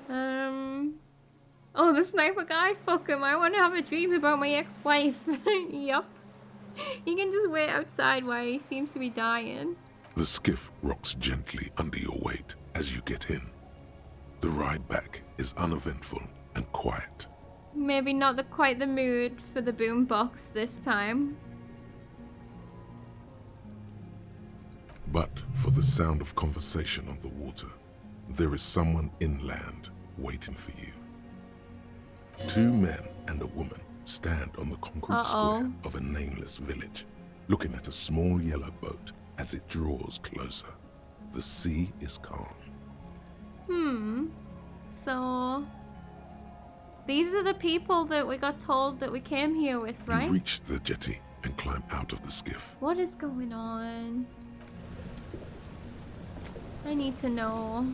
Oh, the sniper guy? Fuck him. I want to have a dream about my ex-wife. Yup. You can just wait outside while he seems to be dying. The skiff rocks gently under your weight as you get in. The ride back is uneventful and quiet. Maybe not quite the mood for the boombox this time. But for the sound of conversation on the water, there is someone inland waiting for you. 2 men and a woman stand on the concrete square of a nameless village, looking at a small yellow boat as it draws closer. The sea is calm. So these are the people that we got told that we came here with, right? You reach the jetty and climb out of the skiff. What is going on? I need to know.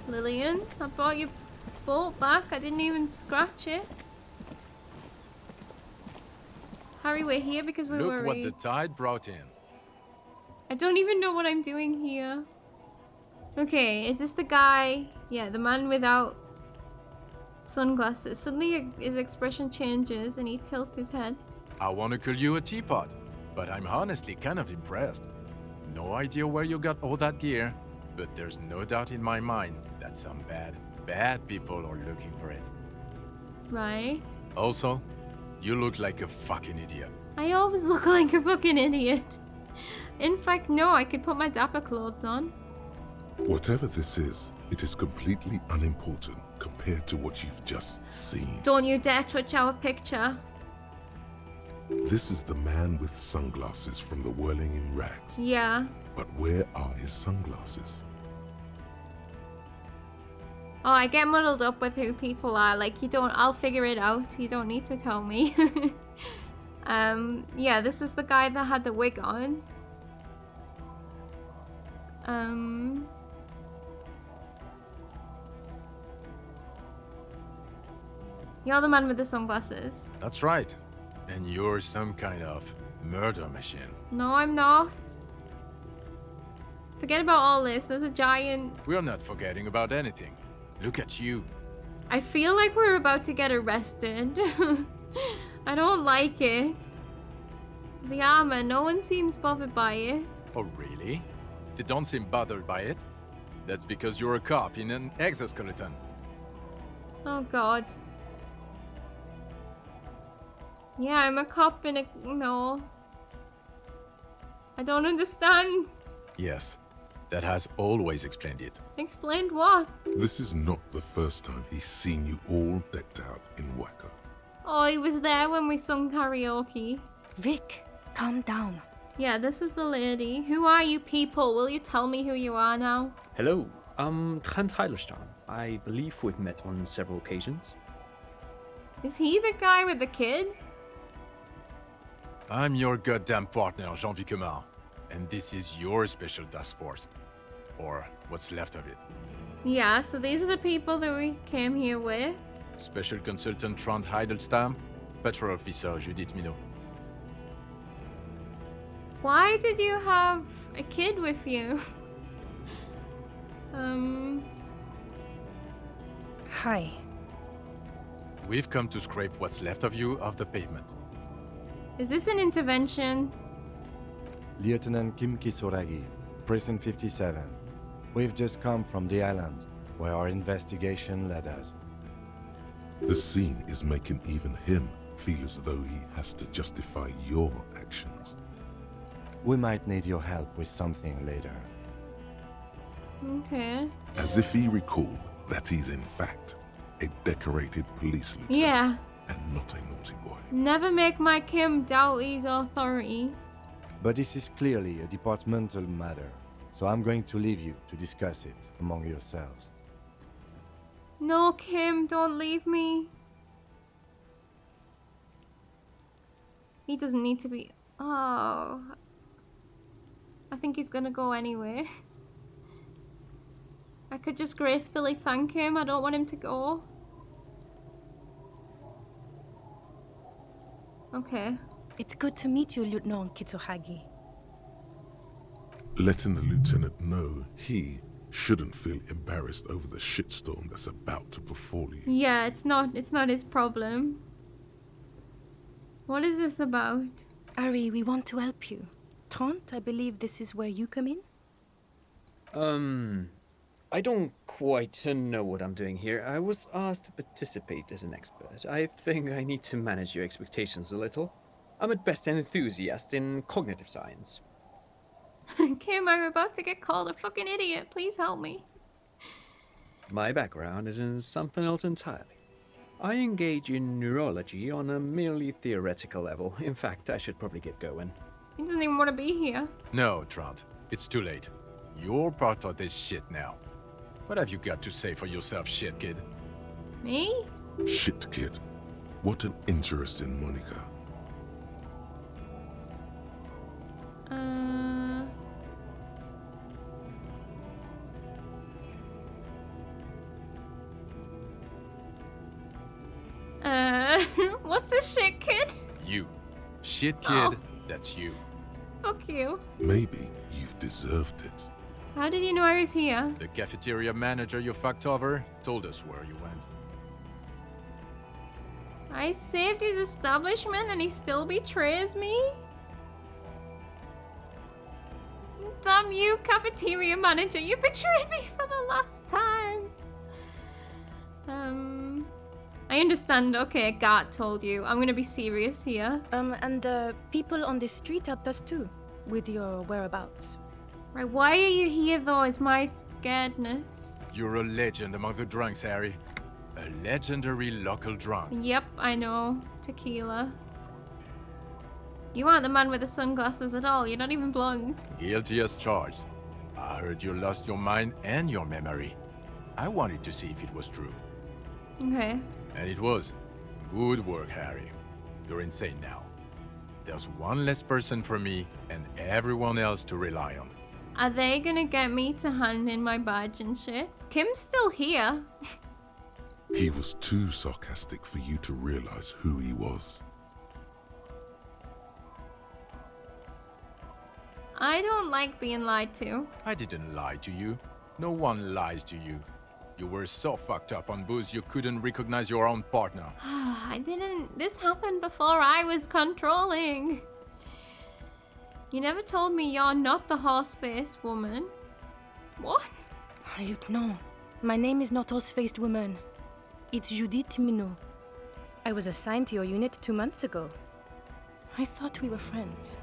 Lillian, I brought your boat back. I didn't even scratch it. Harry, we're here because we're worried. Look what the tide brought in. I don't even know what I'm doing here. Okay, is this the guy? Yeah, the man without sunglasses. Suddenly his expression changes and he tilts his head. I want to call you a teapot, but I'm honestly kind of impressed. No idea where you got all that gear, but there's no doubt in my mind that some bad people are looking for it. Right. Also, you look like a fucking idiot. I always look like a fucking idiot. In fact, no, I could put my dapper clothes on. Whatever this is, it is completely unimportant compared to what you've just seen. Don't you dare touch our picture. This is the man with sunglasses from the Whirling in Rags. Yeah. But where are his sunglasses? Oh, I get muddled up with who people are. Like, I'll figure it out. You don't need to tell me. Yeah, this is the guy that had the wig on. You're the man with the sunglasses. That's right. And you're some kind of murder machine. No, I'm not. Forget about all this. There's a giant... We're not forgetting about anything. Look at you. I feel like we're about to get arrested. I don't like it. The armor, no one seems bothered by it. Oh, really? They don't seem bothered by it. That's because you're a cop in an exoskeleton. Oh, God. Yeah, I'm a cop in a... No. I don't understand. Yes, that has always explained it. Explained what? This is not the first time he's seen you all decked out in wacko. Oh, he was there when we sung karaoke. Vic, calm down. Yeah, this is the lady. Who are you people? Will you tell me who you are now? Hello, I'm Trent Heilerstein. I believe we've met on several occasions. Is he the guy with the kid? I'm your goddamn partner, Jean-Vic Quemar. And this is your special task force. Or what's left of it. Yeah, so these are the people that we came here with. Special Consultant Trent Heidelstein, Patrol Officer Judith Minot. Why did you have a kid with you? Hi. We've come to scrape what's left of you off the pavement. Is this an intervention? Lieutenant Kim Kisoragi, Precinct 57. We've just come from the island, where our investigation led us. The scene is making even him feel as though he has to justify your actions. We might need your help with something later. Okay. As if he recalled that he's in fact a decorated police lieutenant. Yeah. And not a naughty boy. Never make my Kim doubt his authority. But this is clearly a departmental matter, so I'm going to leave you to discuss it among yourselves. No, Kim, don't leave me. He doesn't need to be... Oh. I think he's gonna go anyway. I could just gracefully thank him. I don't want him to go. Okay. It's good to meet you, Lieutenant Kitsuhagi. letting the lieutenant know he shouldn't feel embarrassed over the shitstorm that's about to befall you. Yeah, it's not his problem. What is this about? Ari, we want to help you. Trent, I believe this is where you come in? I don't quite know what I'm doing here. I was asked to participate as an expert. I think I need to manage your expectations a little. I'm at best an enthusiast in cognitive science. Kim, I'm about to get called a fucking idiot. Please help me. My background is in something else entirely. I engage in neurology on a merely theoretical level. In fact, I should probably get going. He doesn't even want to be here. No, Trant. It's too late. You're part of this shit now. What have you got to say for yourself, shit kid? Me? Shit, kid. What an interesting moniker. What's a shit kid? You. Shit kid, Oh. that's you. Fuck you. Maybe you've deserved it. How did you know I was here? The cafeteria manager you fucked over told us where you went. I saved his establishment and he still betrays me? Damn you, cafeteria manager, you betrayed me for the last time. I understand. Okay, Gart told you. I'm gonna be serious here. And people on the street helped us too, with your whereabouts. Right, why are you here though, is my scaredness. You're a legend among the drunks, Harry. A legendary local drunk. Yep, I know. Tequila. You aren't the man with the sunglasses at all. You're not even blonde. Guilty as charged. I heard you lost your mind and your memory. I wanted to see if it was true. Okay. And it was. Good work, Harry. You're insane now. There's one less person for me and everyone else to rely on. Are they gonna get me to hand in my badge and shit? Kim's still here. He was too sarcastic for you to realize who he was. I don't like being lied to. I didn't lie to you. No one lies to you. You were so fucked up on booze you couldn't recognize your own partner. I didn't. This happened before I was controlling. You never told me you're not the horse-faced woman. What? Lieutenant, my name is not Horse-Faced Woman. It's Judith Minot. I was assigned to your unit 2 months ago. I thought we were friends.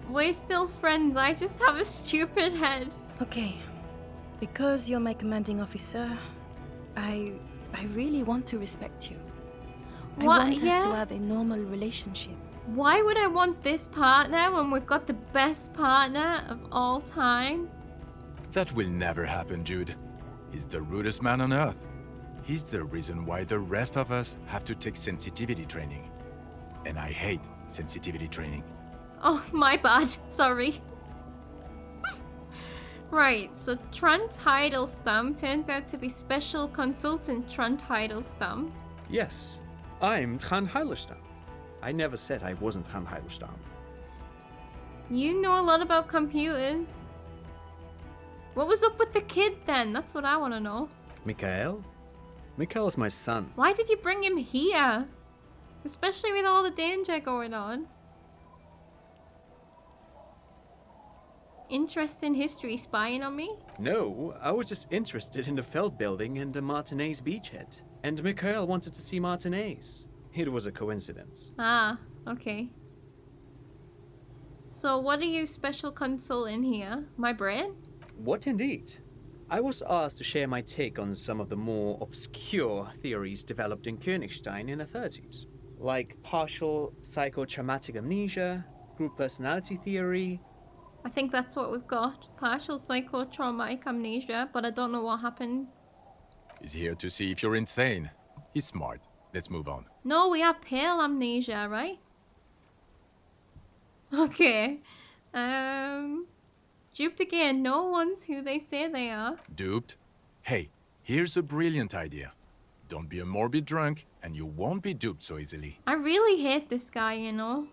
We're still friends. I just have a stupid head. Okay, because you're my commanding officer, I really want to respect you. I What? want us to Yeah? have a normal relationship. Why would I want this partner when we've got the best partner of all time? That will never happen, Jude. He's the rudest man on earth. He's the reason why the rest of us have to take sensitivity training. And I hate sensitivity training. Oh, my bad. Sorry. Right, so Trent Heidelstamm turns out to be Special Consultant Trent Heidelstamm. Yes, I'm Trant Heidelstamm. I never said I wasn't Trant Heidelstamm. You know a lot about computers. What was up with the kid then? That's what I want to know. Mikhail? Mikhail's my son. Why did you bring him here? Especially with all the danger going on. Interest in history spying on me? No, I was just interested in the Feld building and the Martinez beachhead. And Mikhail wanted to see Martinez. It was a coincidence. Ah, okay. So what are you special consulting here? My brain? What indeed? I was asked to share my take on some of the more obscure theories developed in Königstein in the 30s, like partial psychotraumatic amnesia, group personality theory. I think that's what we've got. Partial psychotraumatic amnesia, but I don't know what happened. He's here to see if you're insane. He's smart. Let's move on. No, we have pale amnesia, right? Okay. Duped again. No one's who they say they are. Duped? Hey, here's a brilliant idea. Don't be a morbid drunk, and you won't be duped so easily. I really hate this guy, you know.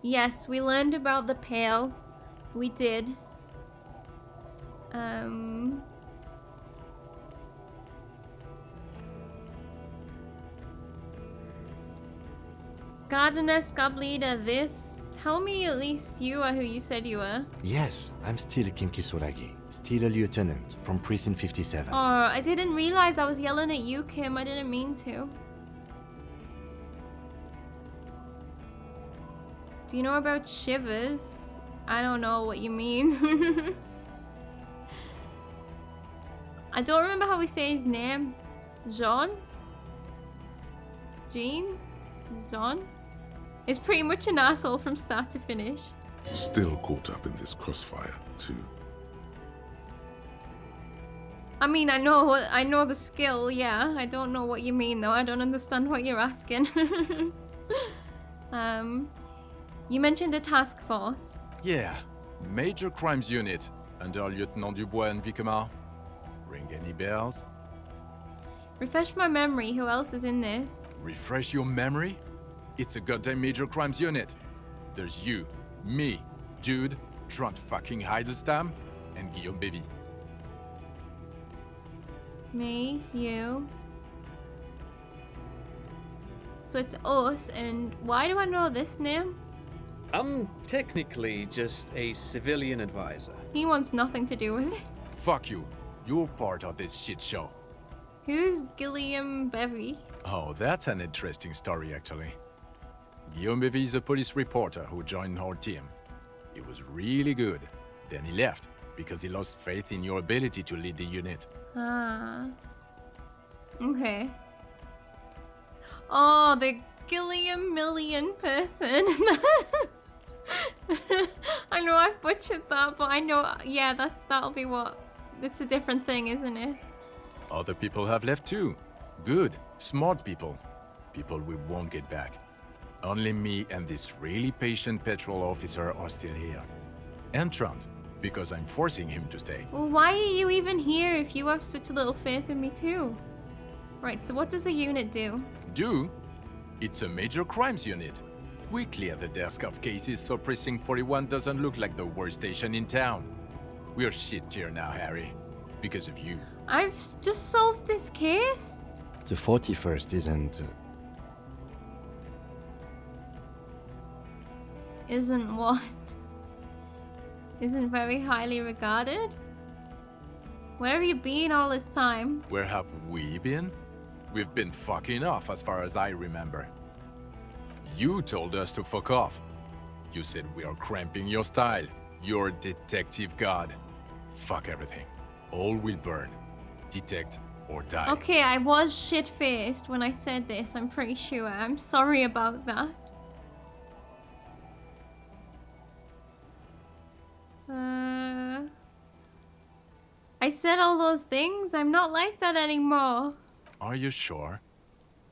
Yes, we learned about the Pale. We did. Gardener, Scub Leader, this. Tell me at least you are who you said you were. Yes, I'm still Kim Kisuragi, still a lieutenant from Precinct 57. Oh, I didn't realize I was yelling at you, Kim. I didn't mean to. Do you know about Shivers? I don't know what you mean. I don't remember how we say his name. Jean? Jean? Jean? Is pretty much an asshole from start to finish. Still caught up in this crossfire, too. I mean, I know the skill, yeah. I don't know what you mean, though. I don't understand what you're asking. You mentioned a task force. Yeah, Major Crimes Unit, under Lieutenant Dubois and Vicomar. Ring any bells? Refresh my memory. Who else is in this? Refresh your memory? It's a goddamn Major Crimes Unit. There's you, me, Jude, Trent fucking HajdaH, and Guillaume Bevy. Me, you. So it's us, and why do I know this name? I'm technically just a civilian advisor. He wants nothing to do with it. Fuck you. You're part of this shit show. Who's Guillaume Bevy? Oh, that's an interesting story, actually. Guillaume Bevy is a police reporter who joined our team. He was really good. Then he left, because he lost faith in your ability to lead the unit. Ah. Okay. Oh, the Guillaume Million person. I know I've butchered that, but I know, yeah, that'll be what. It's a different thing, isn't it? Other people have left too. Good, smart people. People we won't get back. Only me and this really patient patrol officer are still here. And Trent, because I'm forcing him to stay. Well, why are you even here if you have such little faith in me too? Right, so what does the unit do? Do? It's a Major Crimes Unit. We clear the desk of cases so Precinct 41 doesn't look like the worst station in town. We're shit tier now, Harry. Because of you. I've just solved this case? The 41st isn't... Isn't what? Isn't very highly regarded? Where have you been all this time? Where have we been? We've been fucking off as far as I remember. You told us to fuck off. You said we are cramping your style. You're detective god. Fuck everything. All will burn. Detect or die. Okay, I was shit-faced when I said this, I'm pretty sure. I'm sorry about that. I said all those things. I'm not like that anymore. Are you sure?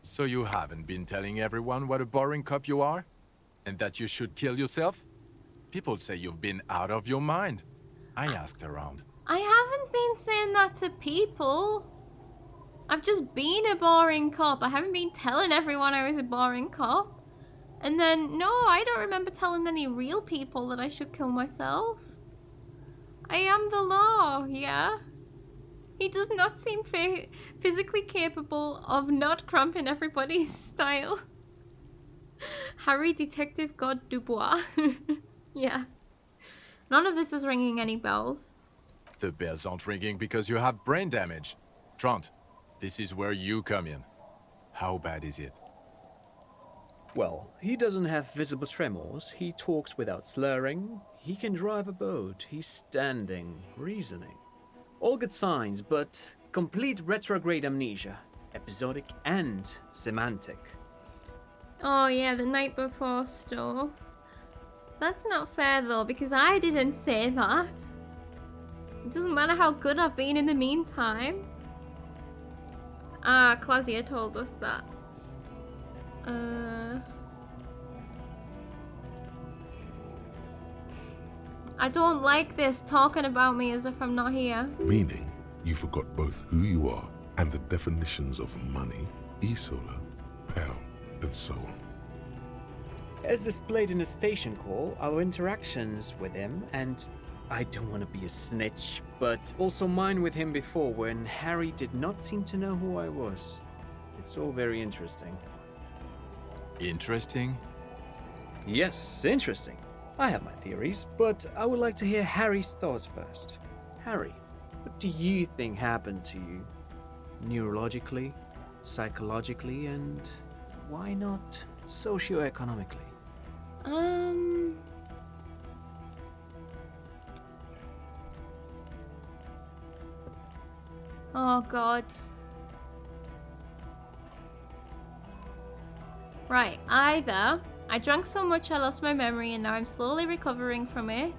So you haven't been telling everyone what a boring cop you are? And that you should kill yourself? People say you've been out of your mind. I asked around. I haven't been saying that to people. I've just been a boring cop. I haven't been telling everyone I was a boring cop. And then, no, I don't remember telling any real people that I should kill myself. I am the law, yeah? He does not seem physically capable of not cramping everybody's style. Harry Detective God Dubois. Yeah. None of this is ringing any bells. The bells aren't ringing because you have brain damage. Trent, this is where you come in. How bad is it? Well, he doesn't have visible tremors, he talks without slurring, he can drive a boat, he's standing, reasoning. All good signs, but complete retrograde amnesia, episodic and semantic. Oh yeah, the night before stuff. That's not fair though, because I didn't say that. It doesn't matter how good I've been in the meantime. Ah, Claudia told us that. I don't like this talking about me as if I'm not here. Meaning, you forgot both who you are and the definitions of money, Isola, Pell, and so on. As displayed in the station call, our interactions with him, and I don't want to be a snitch, but also mine with him before when Harry did not seem to know who I was. It's all very interesting. Interesting? Yes, interesting. I have my theories, but I would like to hear Harry's thoughts first. Harry, what do you think happened to you? Neurologically, psychologically, and why not socioeconomically? Oh god. Right, either I drank so much I lost my memory and now I'm slowly recovering from it.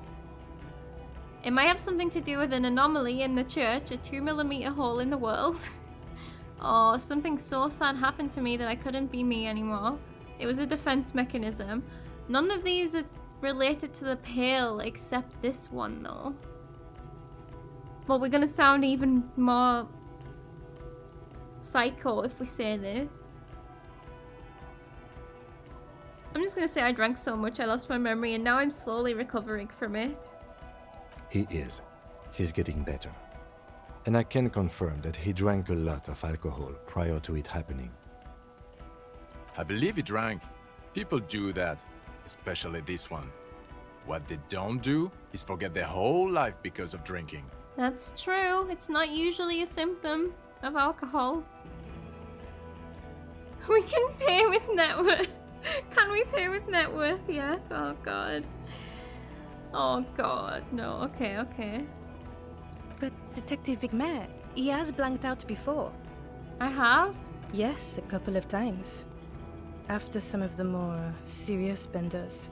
It might have something to do with an anomaly in the church, a 2mm hole in the world. Or something so sad happened to me that I couldn't be me anymore. It was a defense mechanism. None of these are related to the pale except this one though. Well, we're gonna sound even more psycho if we say this. I'm just gonna say I drank so much I lost my memory and now I'm slowly recovering from it. He is. He's getting better. And I can confirm that he drank a lot of alcohol prior to it happening. I believe he drank. People do that, especially this one. What they don't do is forget their whole life because of drinking. That's true. It's not usually a symptom of alcohol. We can pay with net worth. Can we pay with net worth yet? Oh god. Oh god. No. Okay, okay. But Detective Vigmer, he has blanked out before. I have? Yes, a couple of times. After some of the more serious benders.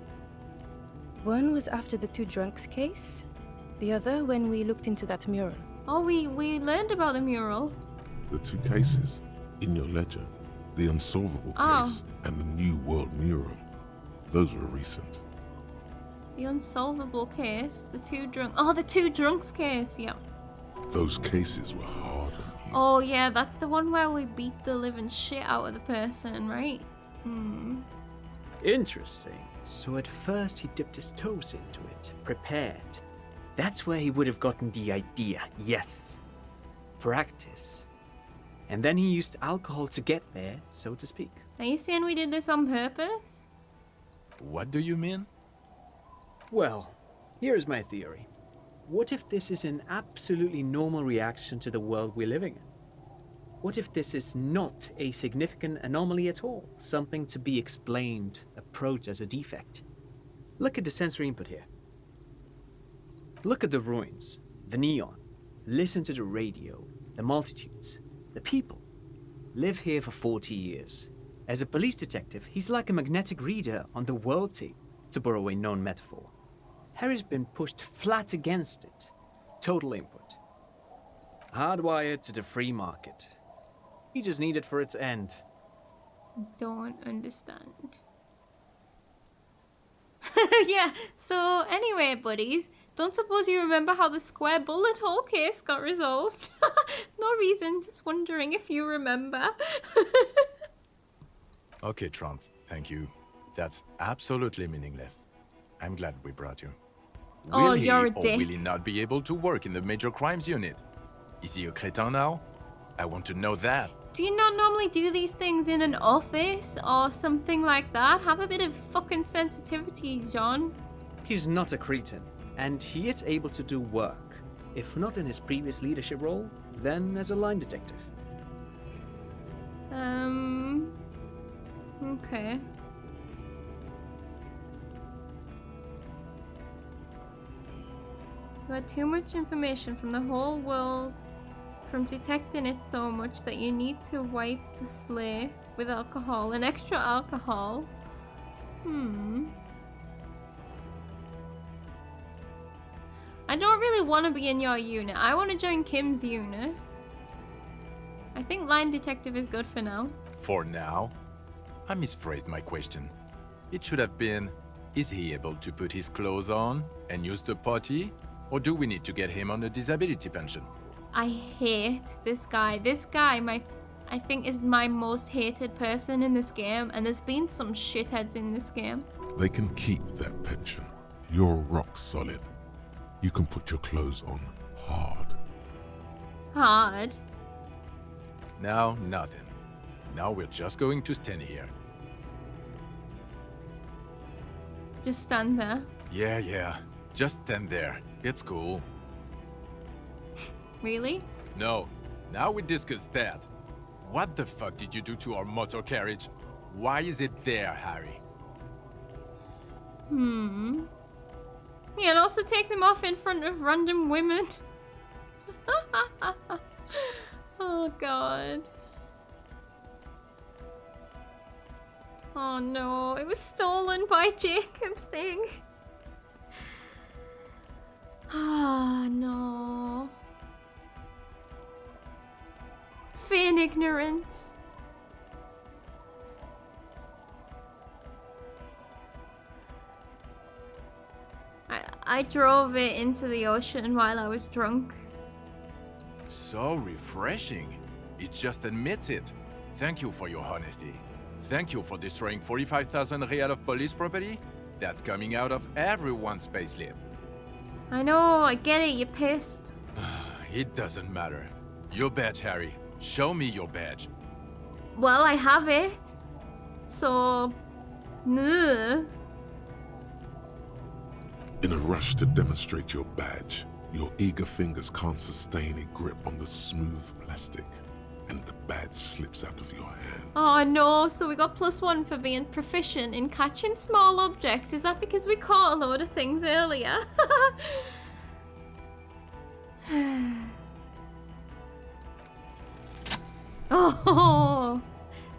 One was after the two drunks case. The other when we looked into that mural. Oh, we learned about the mural. The two cases in your ledger, the unsolvable case and the New World mural, those were recent. The unsolvable case, the two drunks case, yeah. Those cases were hard on you. Oh yeah, that's the one where we beat the living shit out of the person, right? Interesting. So at first he dipped his toes into it, prepared. That's where he would have gotten the idea, yes. Practice. And then he used alcohol to get there, so to speak. Are you saying we did this on purpose? What do you mean? Well, here's my theory. What if this is an absolutely normal reaction to the world we're living in? What if this is not a significant anomaly at all? Something to be explained, approached as a defect? Look at the sensory input here. Look at the ruins, the neon. Listen to the radio, the multitudes, the people. Live here for 40 years. As a police detective, he's like a magnetic reader on the world tape, to borrow a known metaphor. Harry's been pushed flat against it. Total input. Hardwired to the free market. He just needed for it to end. Don't understand. Yeah, so anyway, buddies, don't suppose you remember how the square bullet hole case got resolved? No reason, just wondering if you remember. Okay, Trant, thank you. That's absolutely meaningless. I'm glad we brought you. Oh, Will he you're a or dick. will he not be able to work in the major crimes unit? Is he a crétin now? I want to know that. Do you not normally do these things in an office or something like that? Have a bit of fucking sensitivity, John. He's not a cretin, and he is able to do work. If not in his previous leadership role, then as a line detective. Okay. You had too much information from the whole world, from detecting it so much that you need to wipe the slate with alcohol, and extra alcohol. I don't really want to be in your unit. I want to join Kim's unit. I think line detective is good for now. For now? I misphrased my question. It should have been, is he able to put his clothes on and use the potty? Or do we need to get him on a disability pension? I hate this guy. This guy, I think, is my most hated person in this game, and there's been some shitheads in this game. They can keep that pension. You're rock solid. You can put your clothes on hard. Hard. Now, nothing. Now we're just going to stand here. Just stand there. Yeah. Just stand there. It's cool. Really? No. Now we discuss that. What the fuck did you do to our motor carriage? Why is it there, Harry? Yeah, and also take them off in front of random women. Oh god. Oh no, it was stolen by Jacob thing. Ah no. Feign ignorance. I drove it into the ocean while I was drunk. So refreshing. It just admits it. Thank you for your honesty. Thank you for destroying 45,000 real of police property. That's coming out of everyone's payslip. I know, I get it, you're pissed. It doesn't matter. Your badge, Harry. Show me your badge. Well, I have it. So... Nuh. In a rush to demonstrate your badge, your eager fingers can't sustain a grip on the smooth plastic, and the badge slips out of your hand. Oh no, so we got +1 for being proficient in catching small objects. Is that because we caught a load of things earlier? Oh,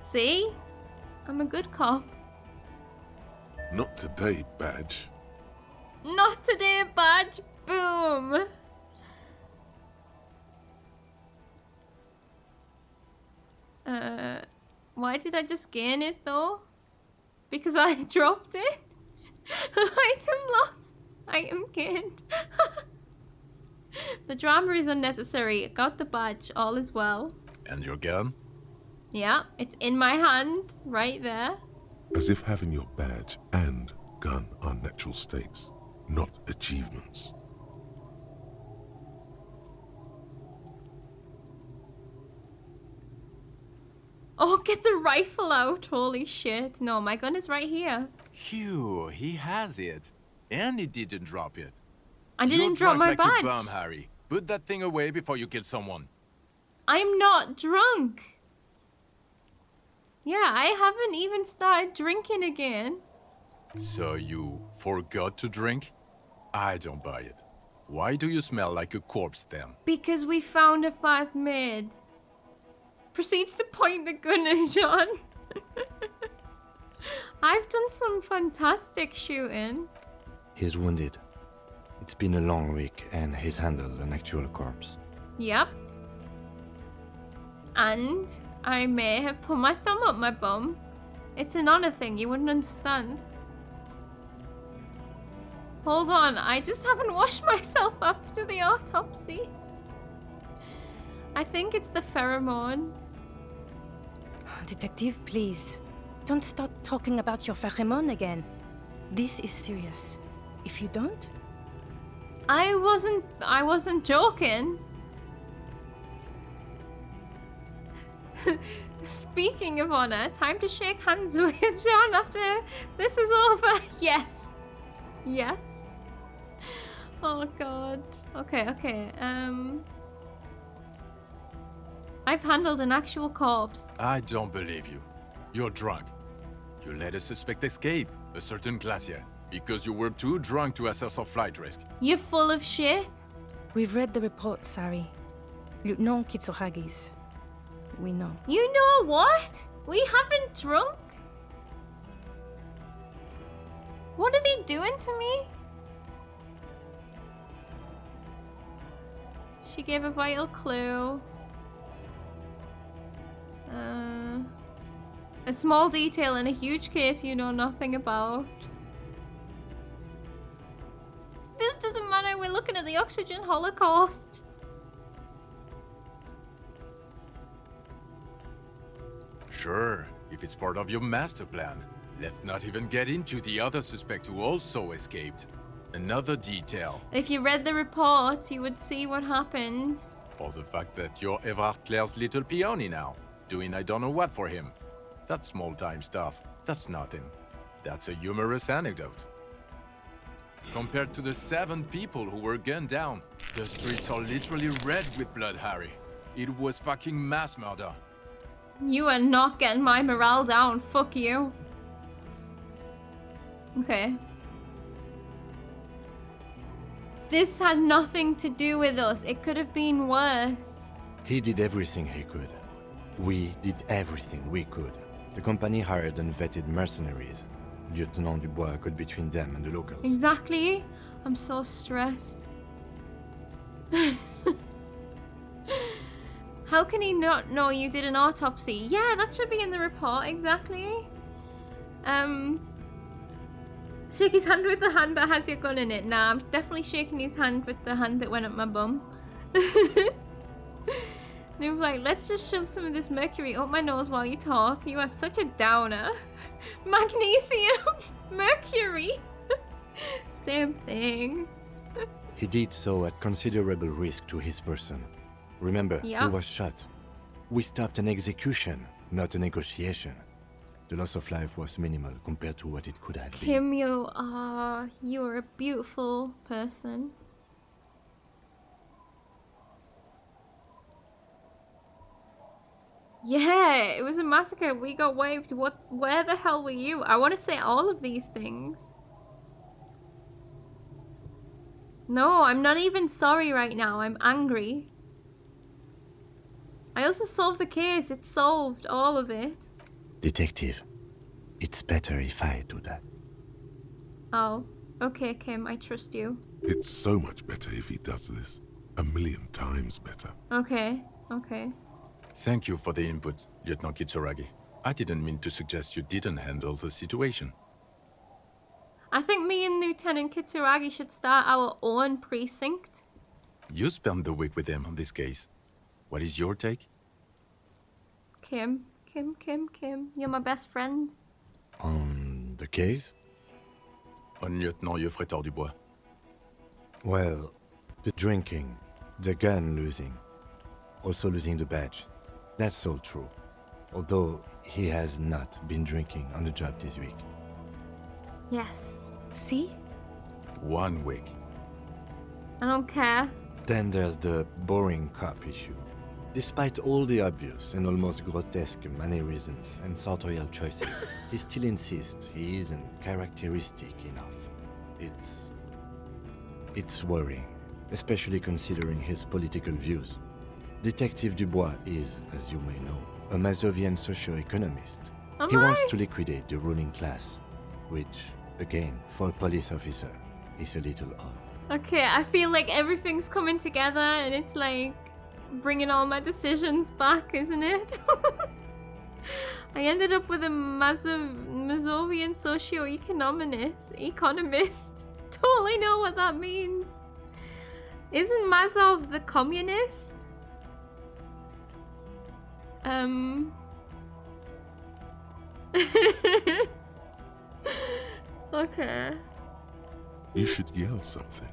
see? I'm a good cop. Not today, badge. Not today, badge. Boom. Why did I just gain it though? Because I dropped it? Item lost. Item gained. The drama is unnecessary. I got the badge. All is well. And your gun? Yeah, it's in my hand. Right there. As if having your badge and gun are natural states, not achievements. Oh, get the rifle out. Holy shit. No, my gun is right here. Phew, he has it. And he didn't drop it. I didn't drop my like badge. A bum, Harry. Put that thing away before you kill someone. I'm not drunk. Yeah, I haven't even started drinking again. So you forgot to drink? I don't buy it. Why do you smell like a corpse then? Because we found a phasmid. Proceeds to point the gun at John. I've done some fantastic shooting. He's wounded. It's been a long week and he's handled an actual corpse. Yep. And I may have put my thumb up my bum. It's an honor thing, you wouldn't understand. Hold on, I just haven't washed myself after the autopsy. I think it's the pheromone. Detective, please. Don't start talking about your pheromone again. This is serious. If you don't... I wasn't joking. Speaking of honor, time to shake hands with John after this is over. Yes. Yes. Oh god. Okay. I've handled an actual corpse. I don't believe you. You're drunk. You let a suspect escape, a certain glacier, because you were too drunk to assess our flight risk. You're full of shit. We've read the report, Sari. Lieutenant Kitsohagi's. We know. You know what? We haven't drunk. What are they doing to me? She gave a vital clue. A small detail in a huge case you know nothing about. This doesn't matter, we're looking at the oxygen holocaust. Sure, if it's part of your master plan. Let's not even get into the other suspect who also escaped. Another detail. If you read the report, you would see what happened. Or the fact that you're Evrard Claire's little peony now, doing I don't know what for him. That's small-time stuff. That's nothing. That's a humorous anecdote. Compared to the 7 people who were gunned down, the streets are literally red with blood, Harry. It was fucking mass murder. You are not getting my morale down. Fuck you. Okay. This had nothing to do with us. It could have been worse. He did everything he could. We did everything we could. The company hired and vetted mercenaries. Lieutenant Dubois got between them and the locals. Exactly. I'm so stressed. How can he not know you did an autopsy? Yeah, that should be in the report, exactly. Shake his hand with the hand that has your gun in it. Nah, I'm definitely shaking his hand with the hand that went up my bum. Noob's like, let's just shove some of this mercury up my nose while you talk. You are such a downer. Magnesium! Mercury! Same thing. He did so at considerable risk to his person. Remember, Yeah. he was shot. We stopped an execution, not a negotiation. The loss of life was minimal compared to what it could have been. Kim, you are a beautiful person. Yeah, it was a massacre. We got wiped. Where the hell were you? I want to say all of these things. No, I'm not even sorry right now. I'm angry. I also solved the case. It's solved, all of it. Detective, it's better if I do that. Oh, okay, Kim, I trust you. It's so much better if he does this. 1,000,000 times better. Okay, okay. Thank you for the input, Lieutenant Kitsuragi. I didn't mean to suggest you didn't handle the situation. I think me and Lieutenant Kitsuragi should start our own precinct. You spent the week with him on this case. What is your take? Kim, you're my best friend. On the case? On Lieutenant Geoffrey Dubois. Well, the drinking, the gun losing, also losing the badge. That's all true. Although he has not been drinking on the job this week. Yes. See? 1 week. I don't care. Then there's the boring cop issue. Despite all the obvious and almost grotesque mannerisms and sartorial choices, he still insists he isn't characteristic enough. It's worrying, especially considering his political views. Detective Dubois is, as you may know, a Mazovian socio-economist. He wants to liquidate the ruling class, which, again, for a police officer, is a little odd. Okay, I feel like everything's coming together and it's like bringing all my decisions back, isn't it? I ended up with a Mazovian economist. Totally know what that means. Isn't Mazov the communist? Okay. You should yell something.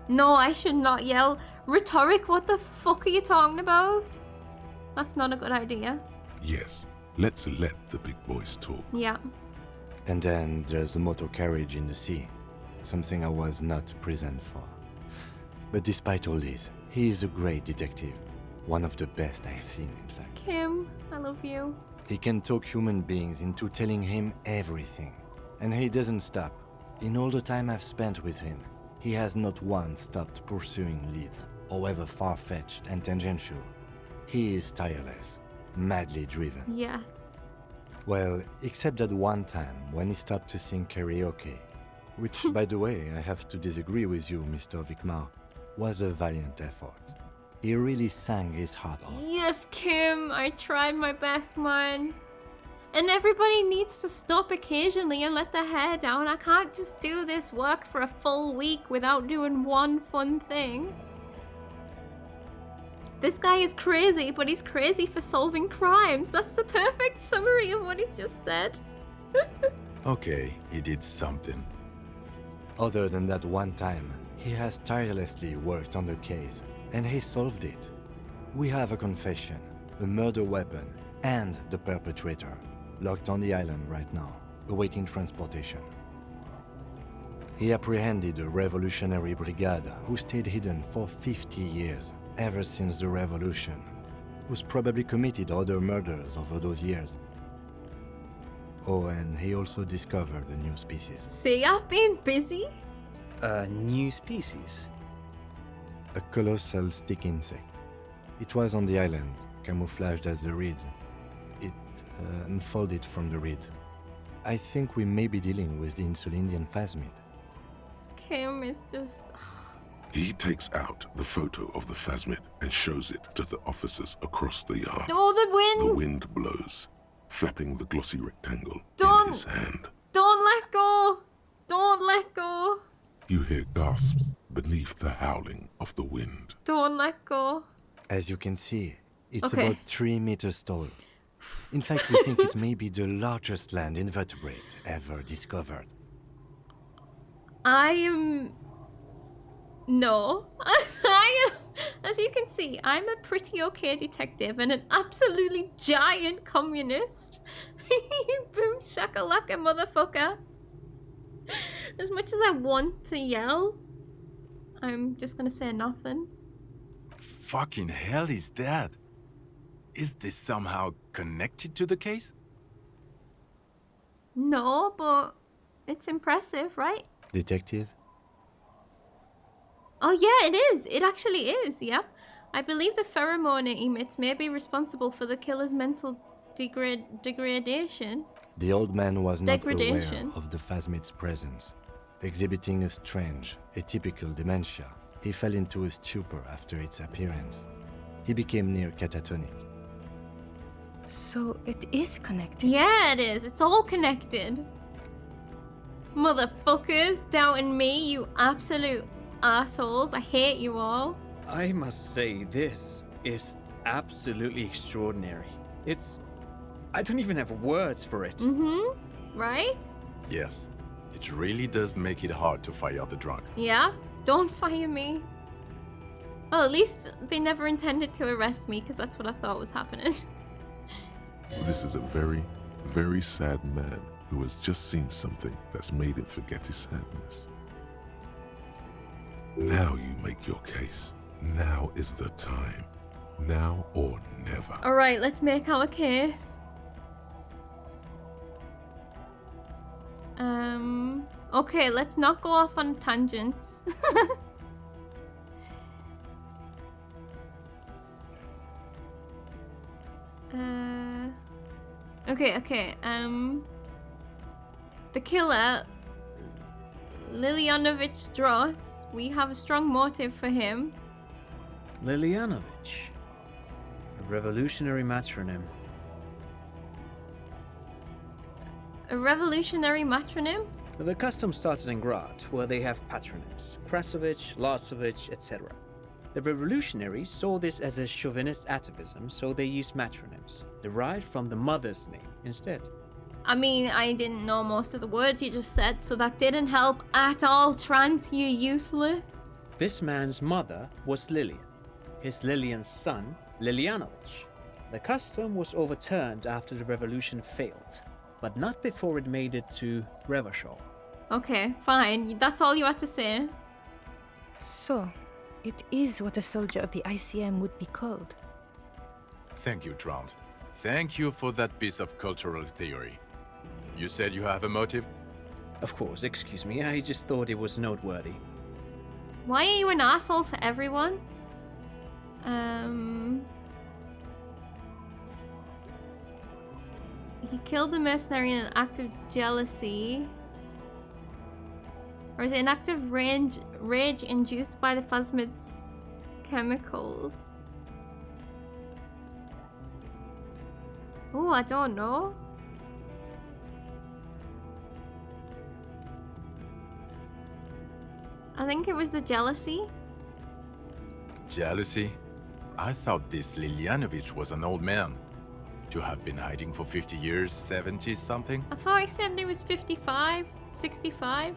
No, I should not yell. Rhetoric, what the fuck are you talking about? That's not a good idea. Yes, let's let the big boys talk. Yeah. And then there's the motor carriage in the sea, something I was not present for. But despite all this, he is a great detective. One of the best I've seen, in fact. Kim, I love you. He can talk human beings into telling him everything. And he doesn't stop. In all the time I've spent with him, he has not once stopped pursuing leads, however far-fetched and tangential. He is tireless, madly driven. Yes. Well, except that one time when he stopped to sing karaoke, which, by the way, I have to disagree with you, Mr. Vicmar, was a valiant effort. He really sang his heart out. Yes, Kim, I tried my best, man. And everybody needs to stop occasionally and let their hair down. I can't just do this work for a full week without doing one fun thing. This guy is crazy, but he's crazy for solving crimes. That's the perfect summary of what he's just said. Okay, he did something. Other than that one time, he has tirelessly worked on the case, and he solved it. We have a confession, a murder weapon, and the perpetrator, locked on the island right now, awaiting transportation. He apprehended a revolutionary brigade who stayed hidden for 50 years, ever since the revolution, who's probably committed other murders over those years. Oh, and he also discovered a new species. See, I've been busy. A new species? A colossal stick insect. It was on the island, camouflaged as the reeds. It unfolded from the reeds. I think we may be dealing with the Insulindian phasmid. Kim is just... He takes out the photo of the phasmid and shows it to the officers across the yard. Oh, the wind! The wind blows, flapping the glossy rectangle Don't- in his hand. Don't let go! Don't let go! You hear gasps beneath the howling of the wind. Don't let go. As you can see, it's Okay. about 3 meters tall. In fact, we think it may be the largest land invertebrate ever discovered. I am... No. As you can see, I'm a pretty okay detective and an absolutely giant communist. Boom shakalaka, motherfucker. As much as I want to yell, I'm just gonna say nothing. Fucking hell is that? Is this somehow connected to the case? No, but it's impressive, right? Detective? Oh yeah, it is. It actually is, yeah. I believe the pheromone it emits may be responsible for the killer's mental degradation. The old man was not aware Degradation. of the phasmid's presence. Exhibiting a strange, atypical dementia, he fell into a stupor after its appearance. He became near catatonic. So it is connected. Yeah, it is. It's all connected. Motherfuckers doubting me, you absolute assholes. I hate you all. I must say, this is absolutely extraordinary. I don't even have words for it. Mm-hmm. Right? Yes. It really does make it hard to fire the drunk. Yeah? Don't fire me. Well, at least they never intended to arrest me, because that's what I thought was happening. This is a very, very sad man who has just seen something that's made him forget his sadness. Now you make your case. Now is the time. Now or never. Alright, let's make our case. Okay, let's not go off on tangents. Okay. The killer, Lilianovich Dross, we have a strong motive for him. Lilianovich. A revolutionary matronym. A revolutionary matronym? The custom started in Grad, where they have patronyms. Krasovich, Lasovich, etc. The revolutionaries saw this as a chauvinist atavism, so they used matronyms, derived from the mother's name instead. I mean, I didn't know most of the words you just said, so that didn't help at all, Trant, you useless. This man's mother was Lilian. His Lilian's son, Lilianovich. The custom was overturned after the revolution failed, but not before it made it to Revachol. Okay, fine. That's all you had to say. So, it is what a soldier of the ICM would be called. Thank you, Drowned. Thank you for that piece of cultural theory. You said you have a motive? Of course, excuse me, I just thought it was noteworthy. Why are you an asshole to everyone? He killed the mercenary in an act of jealousy. Or is it an act of rage induced by the phasmid's chemicals? Oh, I don't know. I think it was the jealousy. Jealousy? I thought this Lilianovich was an old man. To have been hiding for 50 years, 70 something? I thought I said it was 55, 65.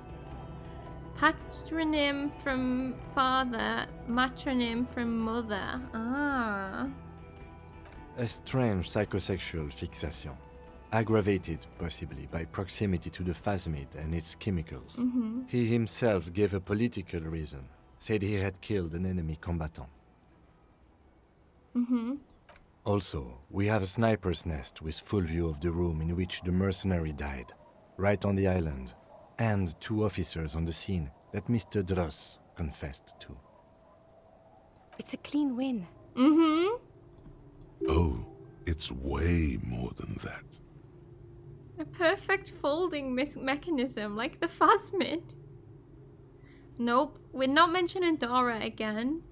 Patronym from father, matronym from mother. Ah. A strange psychosexual fixation, aggravated possibly by proximity to the phasmid and its chemicals. He himself gave a political reason, said he had killed an enemy combatant. Also, we have a sniper's nest with full view of the room in which the mercenary died, right on the island, and 2 officers on the scene that Mr. Dross confessed to. It's a clean win. Oh, it's way more than that. A perfect folding mechanism, like the phasmid. Nope, we're not mentioning Dora again.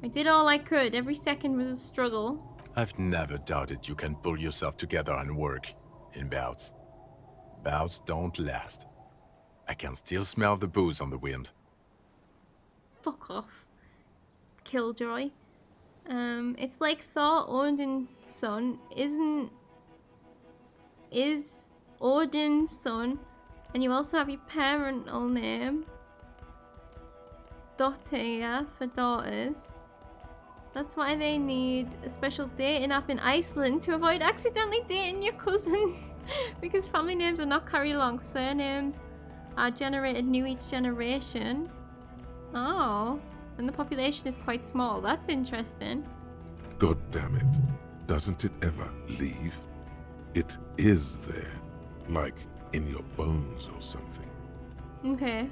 I did all I could. Every second was a struggle. I've never doubted you can pull yourself together and work. In bouts. Bouts don't last. I can still smell the booze on the wind. Fuck off. Killjoy. It's like Thor, Odin's son, is Odin's son, and you also have your parental name, Dottir, for daughters. That's why they need a special dating app in Iceland to avoid accidentally dating your cousins. Because family names are not carried along. Surnames are generated new each generation. Oh, and the population is quite small. That's interesting. God damn it. Doesn't it ever leave? It is there. Like in your bones or something. Okay.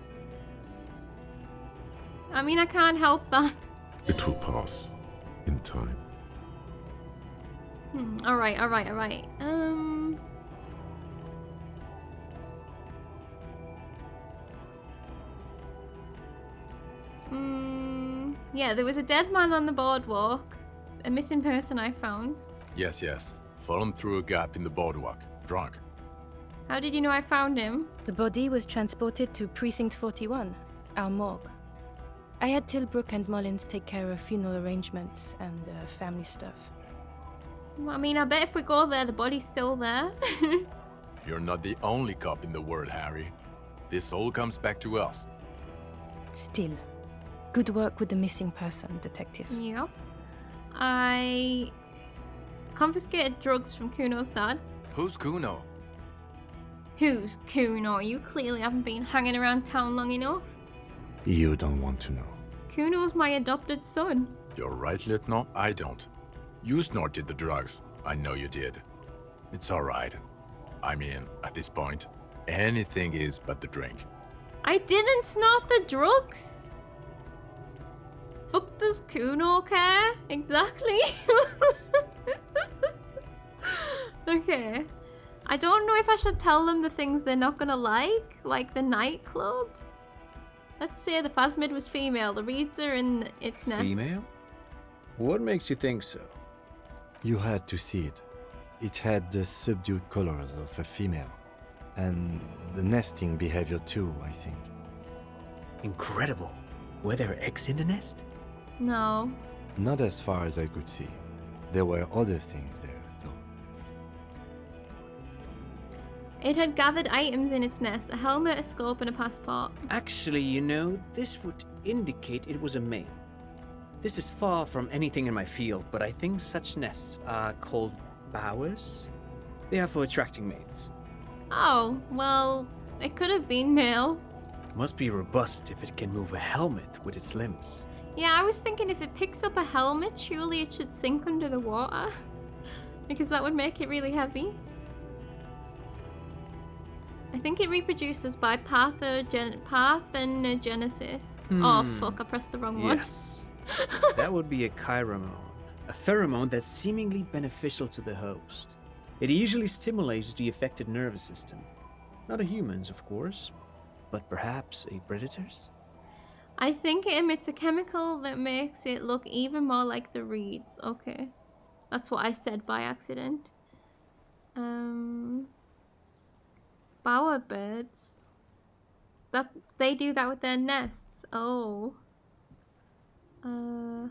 I mean, I can't help that. It will pass. In time. Alright. Yeah, there was a dead man on the boardwalk. A missing person I found. Yes. Fallen through a gap in the boardwalk. Drunk. How did you know I found him? The body was transported to Precinct 41, our morgue. I had Tilbrook and Mullins take care of funeral arrangements and family stuff. I mean, I bet if we go there, the body's still there. You're not the only cop in the world, Harry. This all comes back to us. Still, good work with the missing person, Detective. Yep. I confiscated drugs from Kuno's dad. Who's Kuno? Who's Kuno? You clearly haven't been hanging around town long enough. You don't want to know. Kuno's my adopted son. You're right, Lieutenant. I don't. You snorted the drugs. I know you did. It's alright. I mean, at this point, anything is but the drink. I didn't snort the drugs. Fuck does Kuno care? Exactly. Okay. I don't know if I should tell them the things they're not gonna like the nightclub. Let's say the phasmid was female, the reeds are in its nest. Female? What makes you think so? You had to see it. It had the subdued colors of a female. And the nesting behavior too, I think. Incredible. Were there eggs in the nest? No. Not as far as I could see. There were other things there, though. It had gathered items in its nest, a helmet, a scope, and a passport. Actually, you know, this would indicate it was a male. This is far from anything in my field, but I think such nests are called bowers. They are for attracting mates. Oh, well, it could have been male. Must be robust if it can move a helmet with its limbs. Yeah, I was thinking if it picks up a helmet, surely it should sink under the water. Because that would make it really heavy. I think it reproduces by parthenogenesis. Oh fuck, I pressed the wrong one. Yes. That would be a pheromone. A pheromone that's seemingly beneficial to the host. It usually stimulates the affected nervous system. Not a human's, of course, but perhaps a predator's? I think it emits a chemical that makes it look even more like the reeds. Okay. That's what I said by accident. Bowerbirds. That they do that with their nests. Oh. The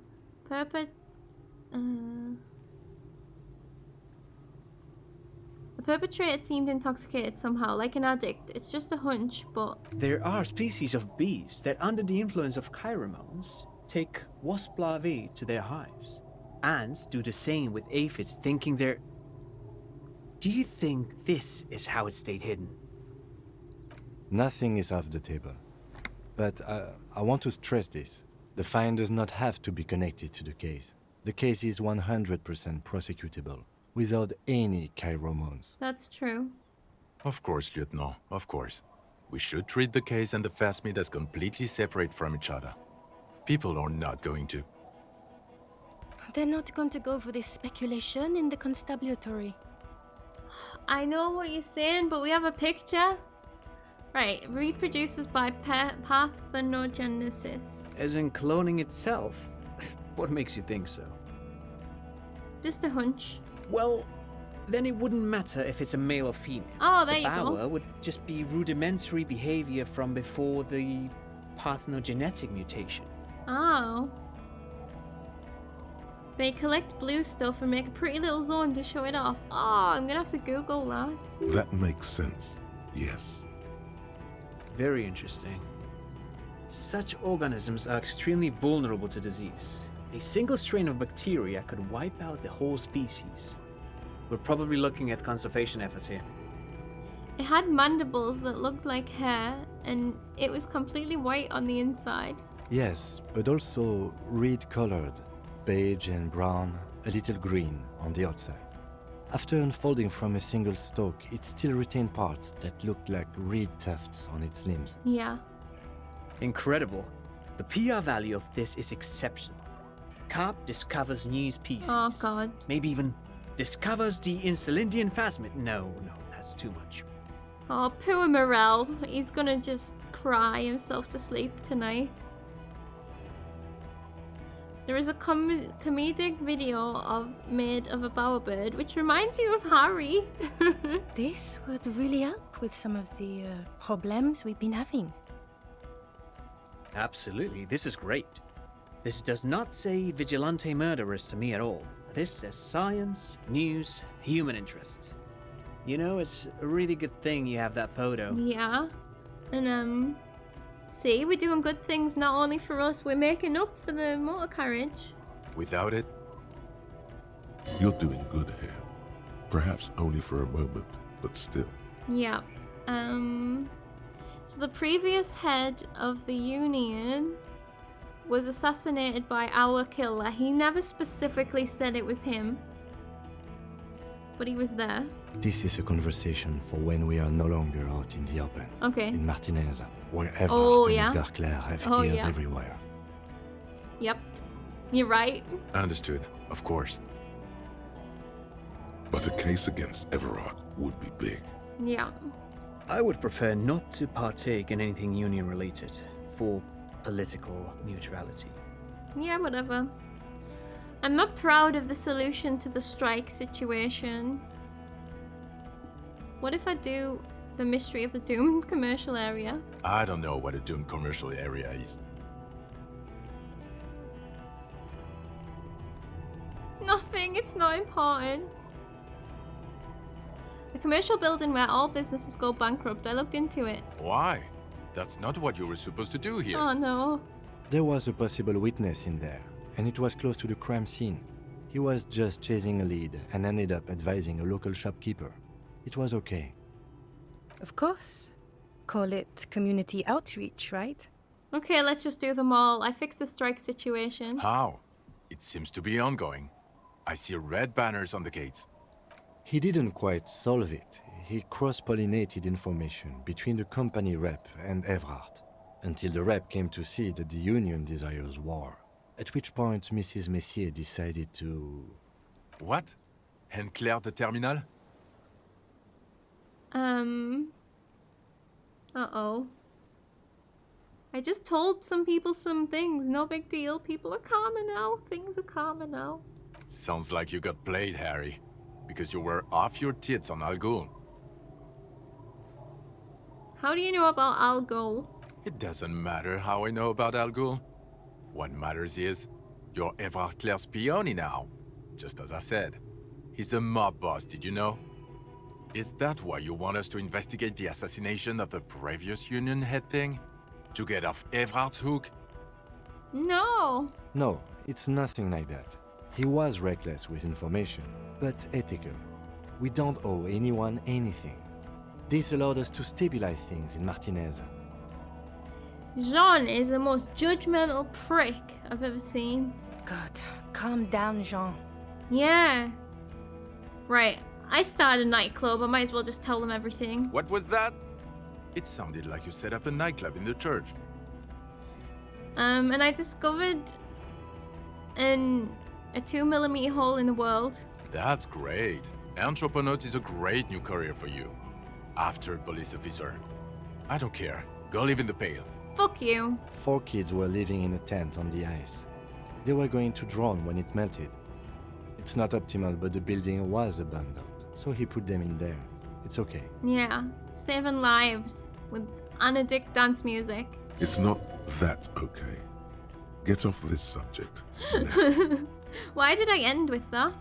perpetrator seemed intoxicated somehow, like an addict. It's just a hunch, but... There are species of bees that, under the influence of pheromones, take wasp larvae to their hives. Ants do the same with aphids, thinking they're... Do you think this is how it stayed hidden? Nothing is off the table. But I want to stress this. The find does not have to be connected to the case. The case is 100% prosecutable, without any pheromones. That's true. Of course, Lieutenant, of course. We should treat the case and the Phasmid as completely separate from each other. People are not going to. They're not going to go for this speculation in the constabulary. I know what you're saying, but we have a picture. Right, reproduces by parthenogenesis. As in cloning itself? What makes you think so? Just a hunch. Well, then it wouldn't matter if it's a male or female. Oh, there the you go. power would just be rudimentary behavior from before the parthenogenetic mutation. Oh. They collect blue stuff and make a pretty little zone to show it off. Oh, I'm gonna have to Google that. That makes sense. Yes. Very interesting. Such organisms are extremely vulnerable to disease. A single strain of bacteria could wipe out the whole species. We're probably looking at conservation efforts here. It had mandibles that looked like hair, and it was completely white on the inside. Yes, but also red-colored, beige and brown, a little green on the outside. After unfolding from a single stalk, it still retained parts that looked like reed tufts on its limbs. Yeah. Incredible. The PR value of this is exceptional. Carp discovers new species. Oh, God. Maybe even discovers the Insulindian Phasmid. No, that's too much. Oh, poor Morel. He's gonna just cry himself to sleep tonight. There is a comedic video made of a bowerbird, which reminds you of Harry. This would really help with some of the problems we've been having. Absolutely, this is great. This does not say vigilante murderers to me at all. This says science, news, human interest. You know, it's a really good thing you have that photo. Yeah. And, see, we're doing good things not only for us, we're making up for the motor carriage. Without it, You're doing good here. Perhaps only for a moment, but still. Yeah. So the previous head of the Union was assassinated by our killer. He never specifically said it was him, but he was there. This is a conversation for when we are no longer out in the open. Okay. In Martinez, where Everard Oh, and yeah. Garclair have Oh, ears yeah. everywhere. Yep. You're right. understood, of course. But a case against Everard would be big. Yeah. I would prefer not to partake in anything union related for political neutrality. Yeah, whatever. I'm not proud of the solution to the strike situation. What if I do the mystery of the doomed commercial area? I don't know what a doomed commercial area is. Nothing, it's not important. The commercial building where all businesses go bankrupt. I looked into it. Why? That's not what you were supposed to do here. Oh no. There was a possible witness in there, and it was close to the crime scene. He was just chasing a lead and ended up advising a local shopkeeper. It was okay. Of course. Call it community outreach, right? Okay, let's just do them all. I fixed the strike situation. How? It seems to be ongoing. I see red banners on the gates. He didn't quite solve it. He cross-pollinated information between the company rep and Everard, until the rep came to see that the Union desires war, at which point Mrs. Messier decided to... What? And Claire the terminal? Uh-oh. I just told some people some things. No big deal. People are calmer now. Things are calmer now. Sounds like you got played, Harry. Because you were off your tits on Al Ghul. How do you know about Al Ghul? It doesn't matter how I know about Al Ghul. What matters is, you're Evrard Claire's peony now. Just as I said. He's a mob boss, did you know? Is that why you want us to investigate the assassination of the previous Union head thing? To get off Evrard's hook? No. No, it's nothing like that. He was reckless with information, but ethical. We don't owe anyone anything. This allowed us to stabilize things in Martinez. Jean is the most judgmental prick I've ever seen. God, calm down, Jean. Yeah. Right. I started a nightclub. I might as well just tell them everything. What was that? It sounded like you set up a nightclub in the church. And I discovered a 2mm hole in the world. That's great. Entrepreneurship is a great new career for you. After police officer. I don't care. Go live in the Pale. Fuck you. 4 kids were living in a tent on the ice. They were going to drown when it melted. It's not optimal, but the building was abandoned, so he put them in there. It's okay. Yeah. Saving lives with Anadic dance music. It's not that okay. Get off this subject. Why did I end with that?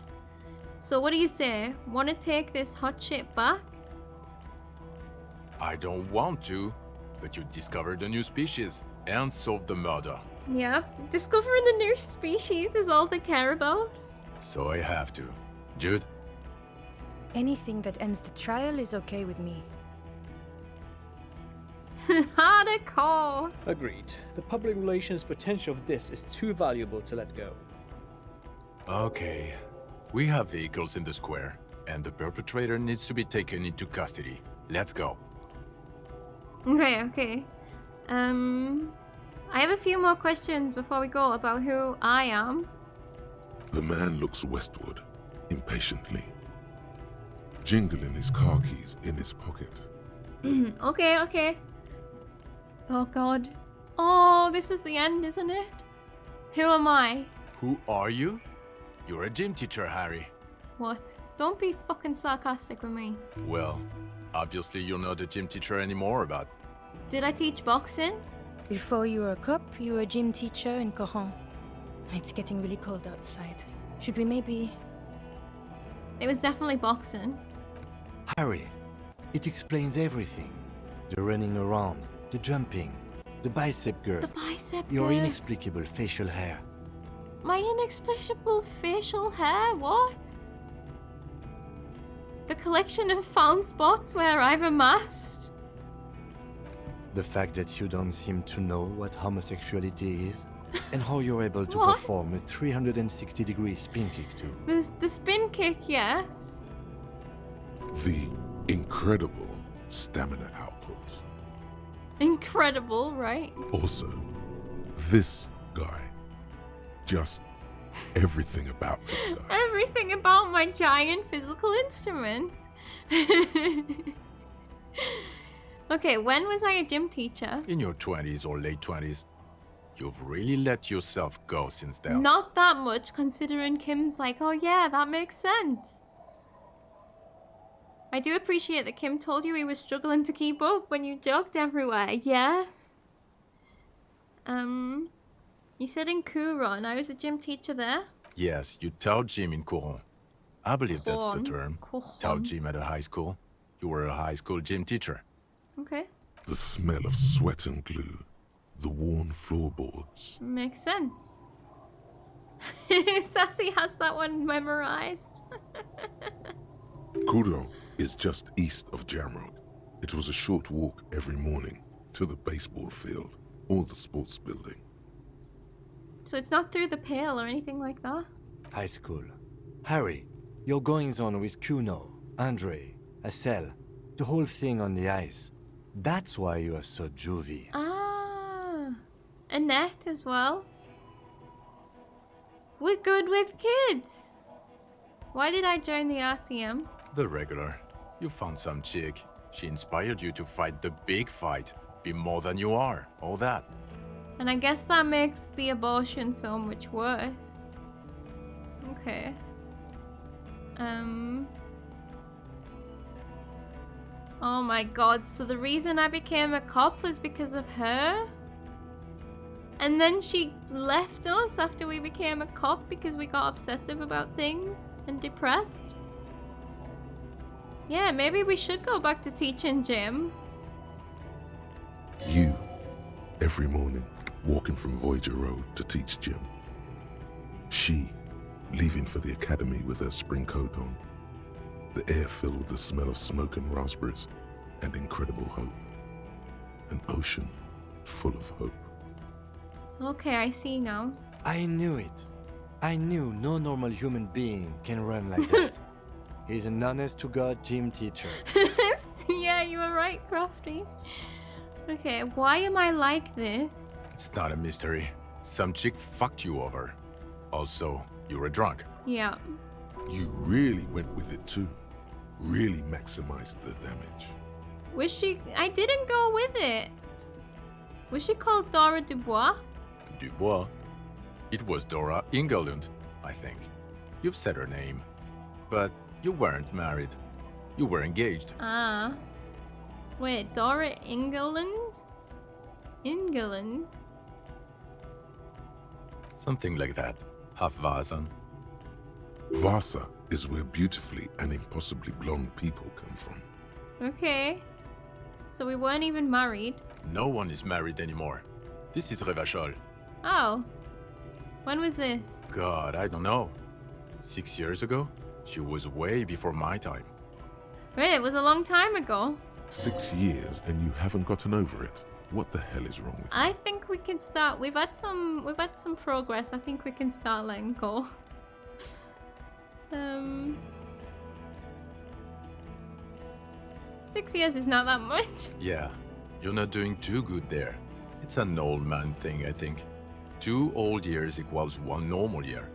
So what do you say? Want to take this hot shit back? I don't want to, but you discovered a new species and solved the murder. Yeah. Discovering the new species is all they care about. So I have to. Jude? Anything that ends the trial is okay with me. Hardcore. Agreed. The public relations potential of this is too valuable to let go. Okay. We have vehicles in the square, and the perpetrator needs to be taken into custody. Let's go. Okay. I have a few more questions before we go about who I am. The man looks westward, impatiently, jingling his car keys in his pocket. Okay. Oh god. Oh, this is the end, isn't it? Who am I? Who are you? You're a gym teacher, Harry. What? Don't be fucking sarcastic with me. Well, obviously you're not a gym teacher anymore, but... Did I teach boxing? Before you were a cop, you were a gym teacher in Coron. It's getting really cold outside. Should we maybe... It was definitely boxing. Harry, it explains everything. The running around, the jumping, the bicep girth, The bicep your girth. inexplicable facial hair. My inexplicable facial hair? What? The collection of found spots where I've amassed? The fact that you don't seem to know what homosexuality is, and how you're able to What? perform a 360-degree spin kick too. The spin kick, yes. The incredible stamina output. Incredible, right? Also, this guy. Just everything about this guy. Everything about my giant physical instrument. Okay, when was I a gym teacher? In your 20s or late 20s. You've really let yourself go since then. Not that much, considering Kim's like, oh yeah, that makes sense. I do appreciate that Kim told you he was struggling to keep up when you jogged everywhere. Yes. You said in Coron, I was a gym teacher there? Yes, you taught gym in Coron. I believe that's the Coron. term. Coron. Taught gym at a high school. You were a high school gym teacher. Okay, The smell of sweat and glue. The worn floorboards. makes sense. Sassy has that one memorized. Coudon is just east of Jamrock. It was a short walk every morning to the baseball field or the sports building. So it's not through the Pale or anything like that? High school. Harry, your goings on with Kuno, Andre, Assel, the whole thing on the ice. That's why you are so juvie. Ah, Annette as well. We're good with kids. Why did I join the RCM? The regular. You found some chick. She inspired you to fight the big fight. Be more than you are. All that. And I guess that makes the abortion so much worse. Okay. Oh my god, so the reason I became a cop was because of her? And then she left us after we became a cop because we got obsessive about things and depressed? Yeah, maybe we should go back to teaching gym. You, every morning, walking from Voyager Road to teach gym. She, leaving for the academy with her spring coat on. The air filled with the smell of smoke and raspberries and incredible hope. An ocean full of hope. Okay, I see now. I knew it. I knew no normal human being can run like that. He's an honest-to-God gym teacher. Yeah, you were right, Crafty. Okay, why am I like this? It's not a mystery. Some chick fucked you over. Also, you were drunk. Yeah. You really went with it too. Really maximized the damage. Was she... I didn't go with it. Was she called Dora Dubois? Dubois? It was Dora Ingerlund, I think. You've said her name. But you weren't married. You were engaged. Ah. Wait, Dora Ingerlund? Ingerlund? Something like that. Half Vasan. Vasa is where beautifully and impossibly blonde people come from. Okay. So we weren't even married. No one is married anymore. This is Revachol. Oh. When was this? God, I don't know. 6 years ago? She was way before my time. Wait, it was a long time ago. 6 years and you haven't gotten over it. What the hell is wrong with you? I think we can start. We've had some progress. I think we can start letting go. 6 years is not that much. Yeah, you're not doing too good there. It's an old man thing, I think. 2 old years equals 1 normal year.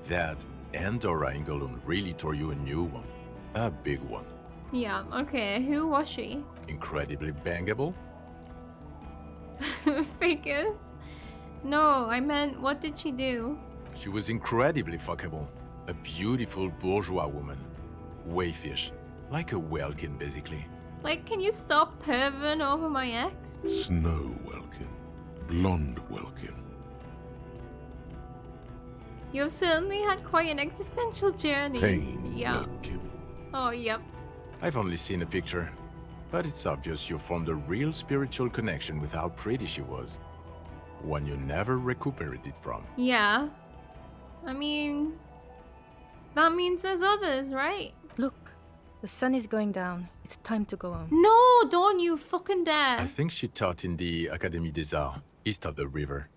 That and Dora Ingerlund really tore you a new one. A big one. Yeah, okay. Who was she? Incredibly bangable? Figures? No, I meant, what did she do? She was incredibly fuckable. A beautiful bourgeois woman. Wayfish. Like a Welkin, basically. Like, can you stop perving over my ex? Snow Welkin. Blonde Welkin. You've certainly had quite an existential journey. Pain Yeah. Welkin. Oh, yep. I've only seen a picture. But it's obvious you formed a real spiritual connection with how pretty she was. One you never recuperated from. Yeah. I mean, that means there's others, right? Look, the sun is going down. It's time to go home. No, don't you fucking dare. I think she taught in the Académie des Arts, east of the river.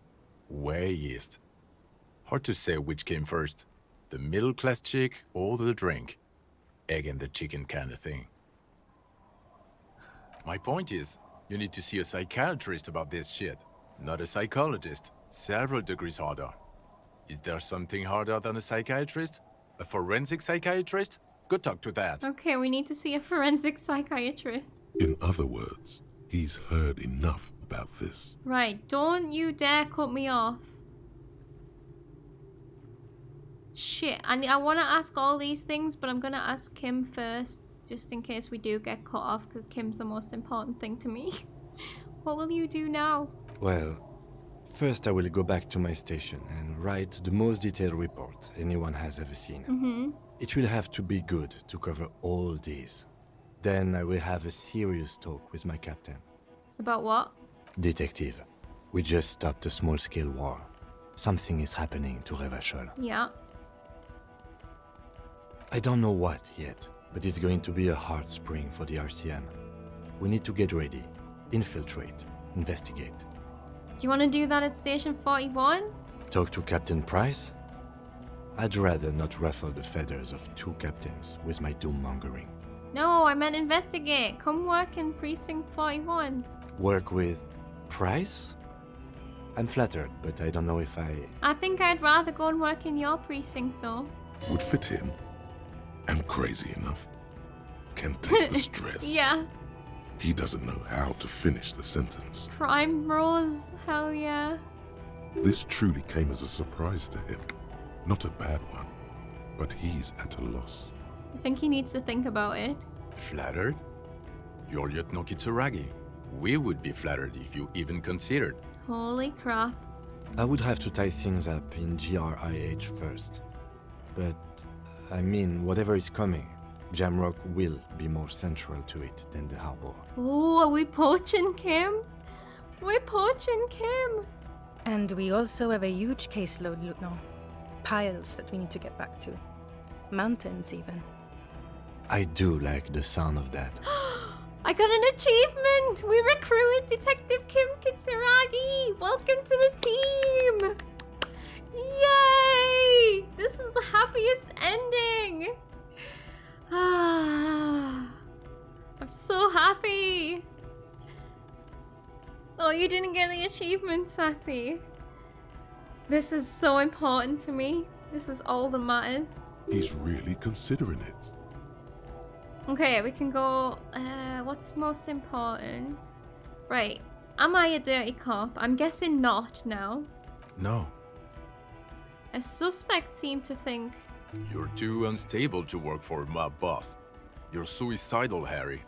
Way east. Hard to say which came first. The middle-class chick or the drink. Egg and the chicken kind of thing. My point is, you need to see a psychiatrist about this shit. Not a psychologist. Several degrees harder. Is there something harder than a psychiatrist? A forensic psychiatrist? Go talk to that. Okay, we need to see a forensic psychiatrist. In other words, he's heard enough about this. Right, don't you dare cut me off. Shit, I want to ask all these things, but I'm going to ask Kim first, just in case we do get cut off, because Kim's the most important thing to me. What will you do now? Well, first I will go back to my station and write the most detailed report anyone has ever seen. It will have to be good to cover all these. Then I will have a serious talk with my captain. About what? Detective, we just stopped a small-scale war. Something is happening to Revachol. Yeah. I don't know what yet, but it's going to be a hard spring for the RCM. We need to get ready, infiltrate, investigate. Do you want to do that at Station 41? Talk to Captain Price? I'd rather not ruffle the feathers of 2 captains with my doom-mongering. No, I meant investigate. Come work in Precinct 41. Work with Price? I'm flattered, but I don't know if I think I'd rather go and work in your precinct, though. Would fit in. And crazy enough. Can take the stress. Yeah. He doesn't know how to finish the sentence. Prime Rose, hell yeah. This truly came as a surprise to him. Not a bad one, but he's at a loss. I think he needs to think about it. Flattered? You're Lieutenant Kitsuragi. We would be flattered if you even considered. Holy crap. I would have to tie things up in GRIH first. But, I mean, whatever is coming, Jamrock will be more central to it than the harbor. Oh, are we poaching Kim? We're poaching Kim. And we also have a huge caseload, Lieutenant. Piles that we need to get back to. Mountains, even. I do like the sound of that. I got an achievement! We recruited Detective Kim Kitsuragi! Welcome to the team! Yay! This is the happiest ending! I'm so happy! Oh, you didn't get the achievement, Sassy. This is so important to me. This is all that matters. He's really considering it. Okay, we can go, what's most important? Right, am I a dirty cop? I'm guessing not now. No, A suspect seemed to think, you're too unstable to work for a mob boss. You're suicidal, Harry.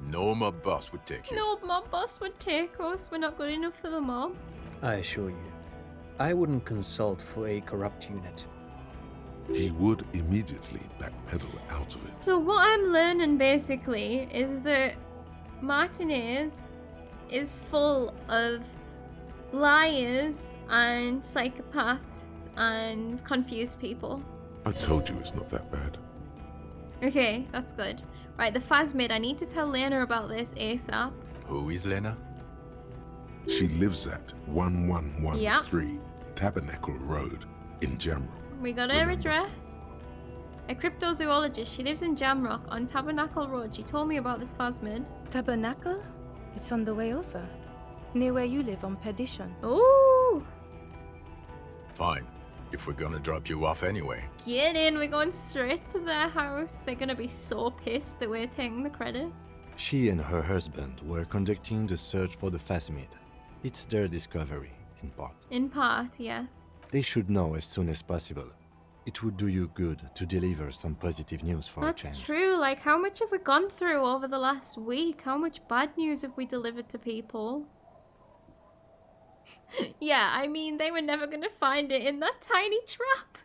No mob boss would take you. no mob boss would take us, we're not good enough for the mob. I assure you, I wouldn't consult for a corrupt unit. He would immediately backpedal out of it. So what I'm learning basically is that Martinez is full of liars and psychopaths and confused people. I told you it's not that bad. Okay, that's good. Right, the Phasmid, I need to tell Lena about this ASAP. Who is Lena? She lives at 1113 Tabernacle Road in Jamrock. We got her Remember. address. A cryptozoologist. She lives in Jamrock on Tabernacle Road. She told me about this Phasmid. Tabernacle? It's on the way over. Near where you live on Perdition. Ooh! Fine, if we're gonna drop you off anyway. Get in, we're going straight to their house. They're gonna be so pissed that we're taking the credit. She and her husband were conducting the search for the Phasmid. It's their discovery, in part. In part, yes. They should know as soon as possible. It would do you good to deliver some positive news for a change. That's true. Like, how much have we gone through over the last week? How much bad news have we delivered to people? Yeah, I mean, they were never going to find it in that tiny trap.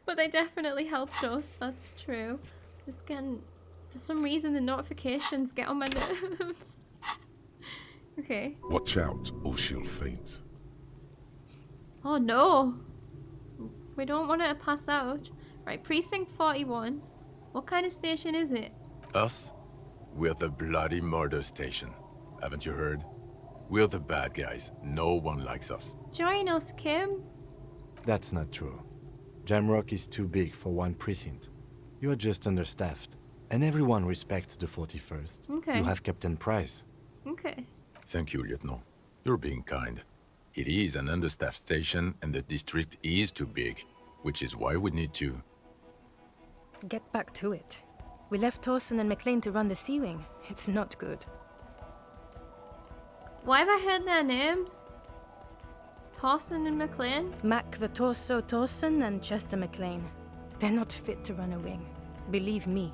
But they definitely helped us. That's true. Just getting... For some reason, the notifications get on my nerves. Okay. Watch out or she'll faint. Oh no! We don't want her to pass out. Right, Precinct 41. What kind of station is it? Us? We're the bloody murder station. Haven't you heard? We're the bad guys. No one likes us. Join us, Kim. That's not true. Jamrock is too big for one precinct. You are just understaffed. And everyone respects the 41st. Okay. You have Captain Price. Okay. Thank you, Lieutenant. You're being kind. It is an understaffed station and the district is too big, which is why we need to... Get back to it. We left Torsen and McLean to run the Sea Wing. It's not good. Why have I heard their names? Torsen and McLean? Mac the Torso Torsen and Chester McLean. They're not fit to run a wing. Believe me.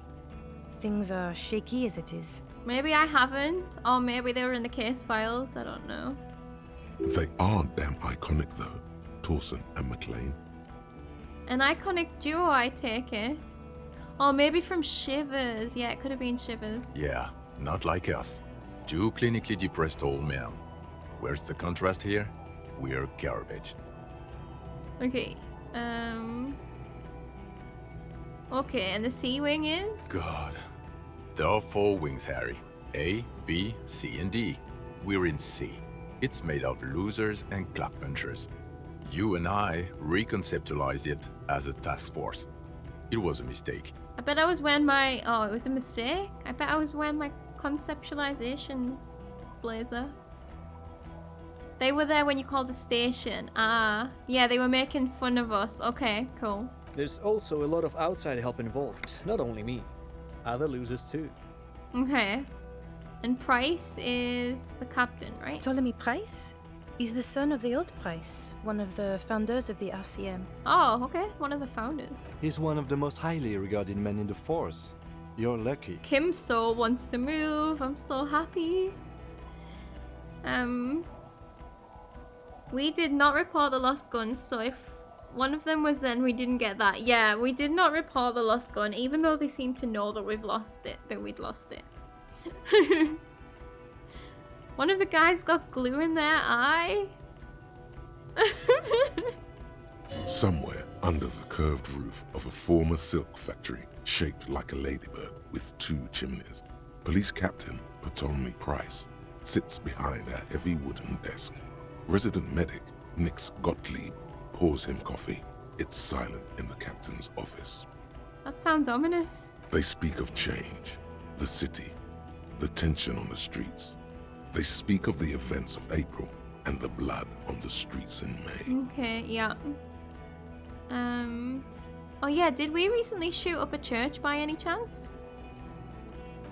Things are shaky as it is. Maybe I haven't, or maybe they were in the case files, I don't know. They are damn iconic though, Torsen and McLean. An iconic duo, I take it. Or maybe from Shivers. Yeah, it could have been Shivers. Yeah, not like us. Two clinically depressed old men. Where's the contrast here? We're garbage. Okay, Okay, and the Sea Wing is? God. There are 4 wings, Harry. A, B, C, and D. We're in C. It's made of losers and clock punchers. You and I reconceptualized it as a task force. It was a mistake. I bet I was wearing my... Oh, it was a mistake? I bet I was wearing my conceptualization blazer. They were there when you called the station. Ah, yeah, they were making fun of us. Okay, cool. There's also a lot of outside help involved, not only me. Other losers too. Okay. And Price is the captain, right? Ptolemy Price? He's the son of the old Price, one of the founders of the RCM. Oh, okay. One of the founders. He's one of the most highly regarded men in the force. You're lucky. Kim So wants to move. I'm so happy. We did not report the lost guns, so if one of them was then we didn't get that. Yeah, we did not report the lost gun, even though they seem to know that we've lost it, that we'd lost it. One of the guys got glue in their eye. Somewhere under the curved roof of a former silk factory shaped like a ladybird with 2 chimneys, Police Captain Ptolemy Price sits behind a heavy wooden desk. Resident medic Nix Gottlieb pours him coffee. It's silent in the captain's office. That sounds ominous. They speak of change, the city, the tension on the streets. They speak of the events of April and the blood on the streets in May. Okay, yeah. Oh yeah, did we recently shoot up a church by any chance?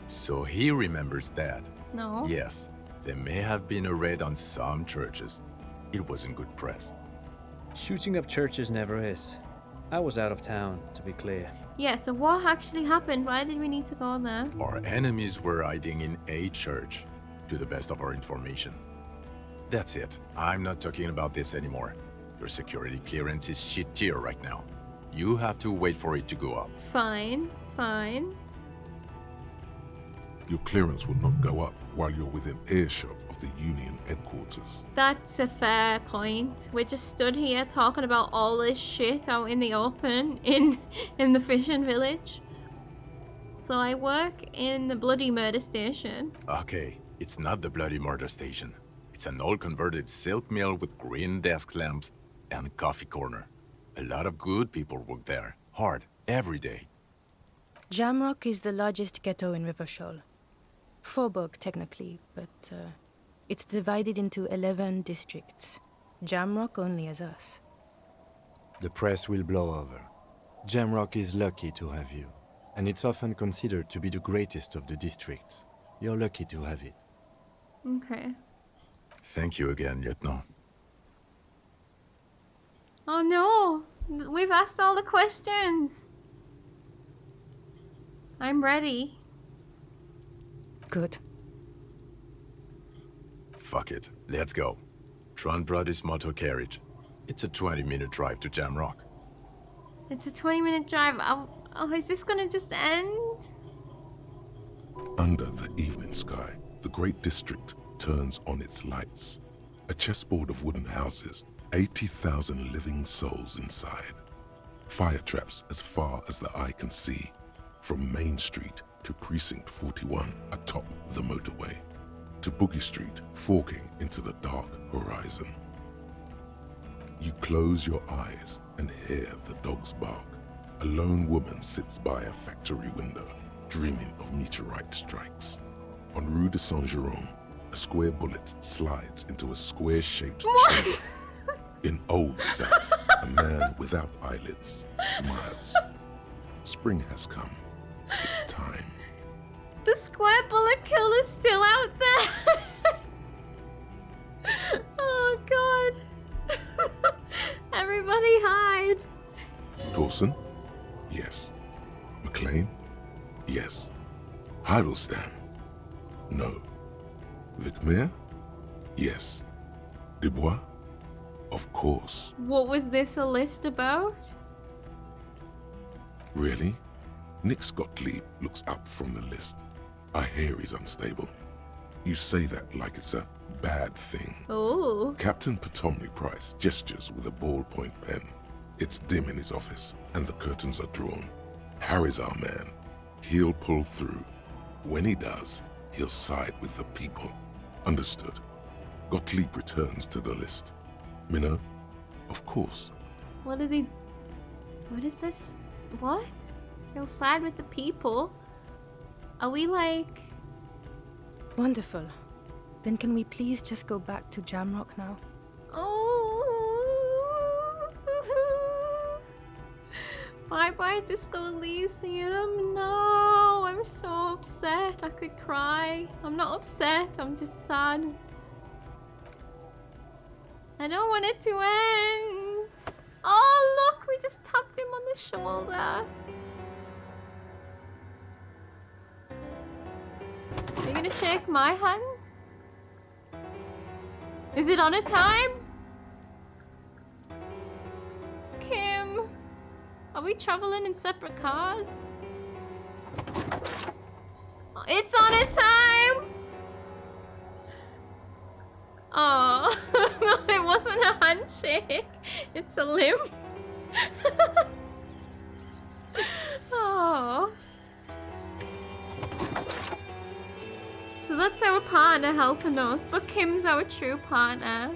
So he remembers that. No. Yes, there may have been a raid on some churches. It wasn't good press. Shooting up churches never is. I was out of town, to be clear. Yeah, so what actually happened? Why did we need to go there? Our enemies were hiding in a church, to the best of our information. That's it. I'm not talking about this anymore. Your security clearance is shit tier right now. You have to wait for it to go up. Fine, fine. Your clearance will not go up while you're within earshot of the Union headquarters. That's a fair point. We're just stood here talking about all this shit out in the open in the fishing village. So I work in the bloody murder station. Okay, it's not the bloody murder station. It's an old converted silk mill with green desk lamps and coffee corner. A lot of good people work there, hard, every day. Jamrock is the largest ghetto in Rivershoal. Faubourg, technically, but it's divided into 11 districts. Jamrock only has us. The press will blow over. Jamrock is lucky to have you, and it's often considered to be the greatest of the districts. You're lucky to have it. Okay. Thank you again, Lieutenant. Oh no! We've asked all the questions! I'm ready. Good. Fuck it, let's go. Tron brought his motor carriage. It's a 20-minute drive to Jamrock. It's a 20-minute drive. Oh, is this gonna just end? Under the evening sky, the great district turns on its lights. A chessboard of wooden houses, 80,000 living souls inside. Fire traps as far as the eye can see, from Main Street to Precinct 41 atop the motorway, to Boogie Street forking into the dark horizon. You close your eyes and hear the dogs bark. A lone woman sits by a factory window, dreaming of meteorite strikes. On Rue de Saint-Jérôme, a square bullet slides into a square-shaped chamber. In Old South, a man without eyelids smiles. Spring has come. It's time. The square bullet killer's still out there! Oh god. Everybody hide. Dawson? Yes. McLean? Yes. Heidelstein? No. Vicmere? Yes. Dubois? Of course. What was this a list about? Really? Nix Gottlieb looks up from the list. I hear he's unstable. You say that like it's a bad thing. Oh. Captain Ptolemy Price gestures with a ballpoint pen. It's dim in his office, and the curtains are drawn. Harry's our man. He'll pull through. When he does, he'll side with the people. Understood. Gottlieb returns to the list. Minnow? Of course. What is this? What? He'll side with the people? Are we like... Wonderful. Then can we please just go back to Jamrock now? Oh. Bye-bye Disco Elysium. No, I'm so upset. I could cry. I'm not upset, I'm just sad. I don't want it to end. Oh, look, we just tapped him on the shoulder. Are you gonna shake my hand? Is it on a time? Kim, are we traveling in separate cars? It's on a time! Oh, it wasn't a handshake. It's a limb. Oh. So that's our partner helping us, but Kim's our true partner.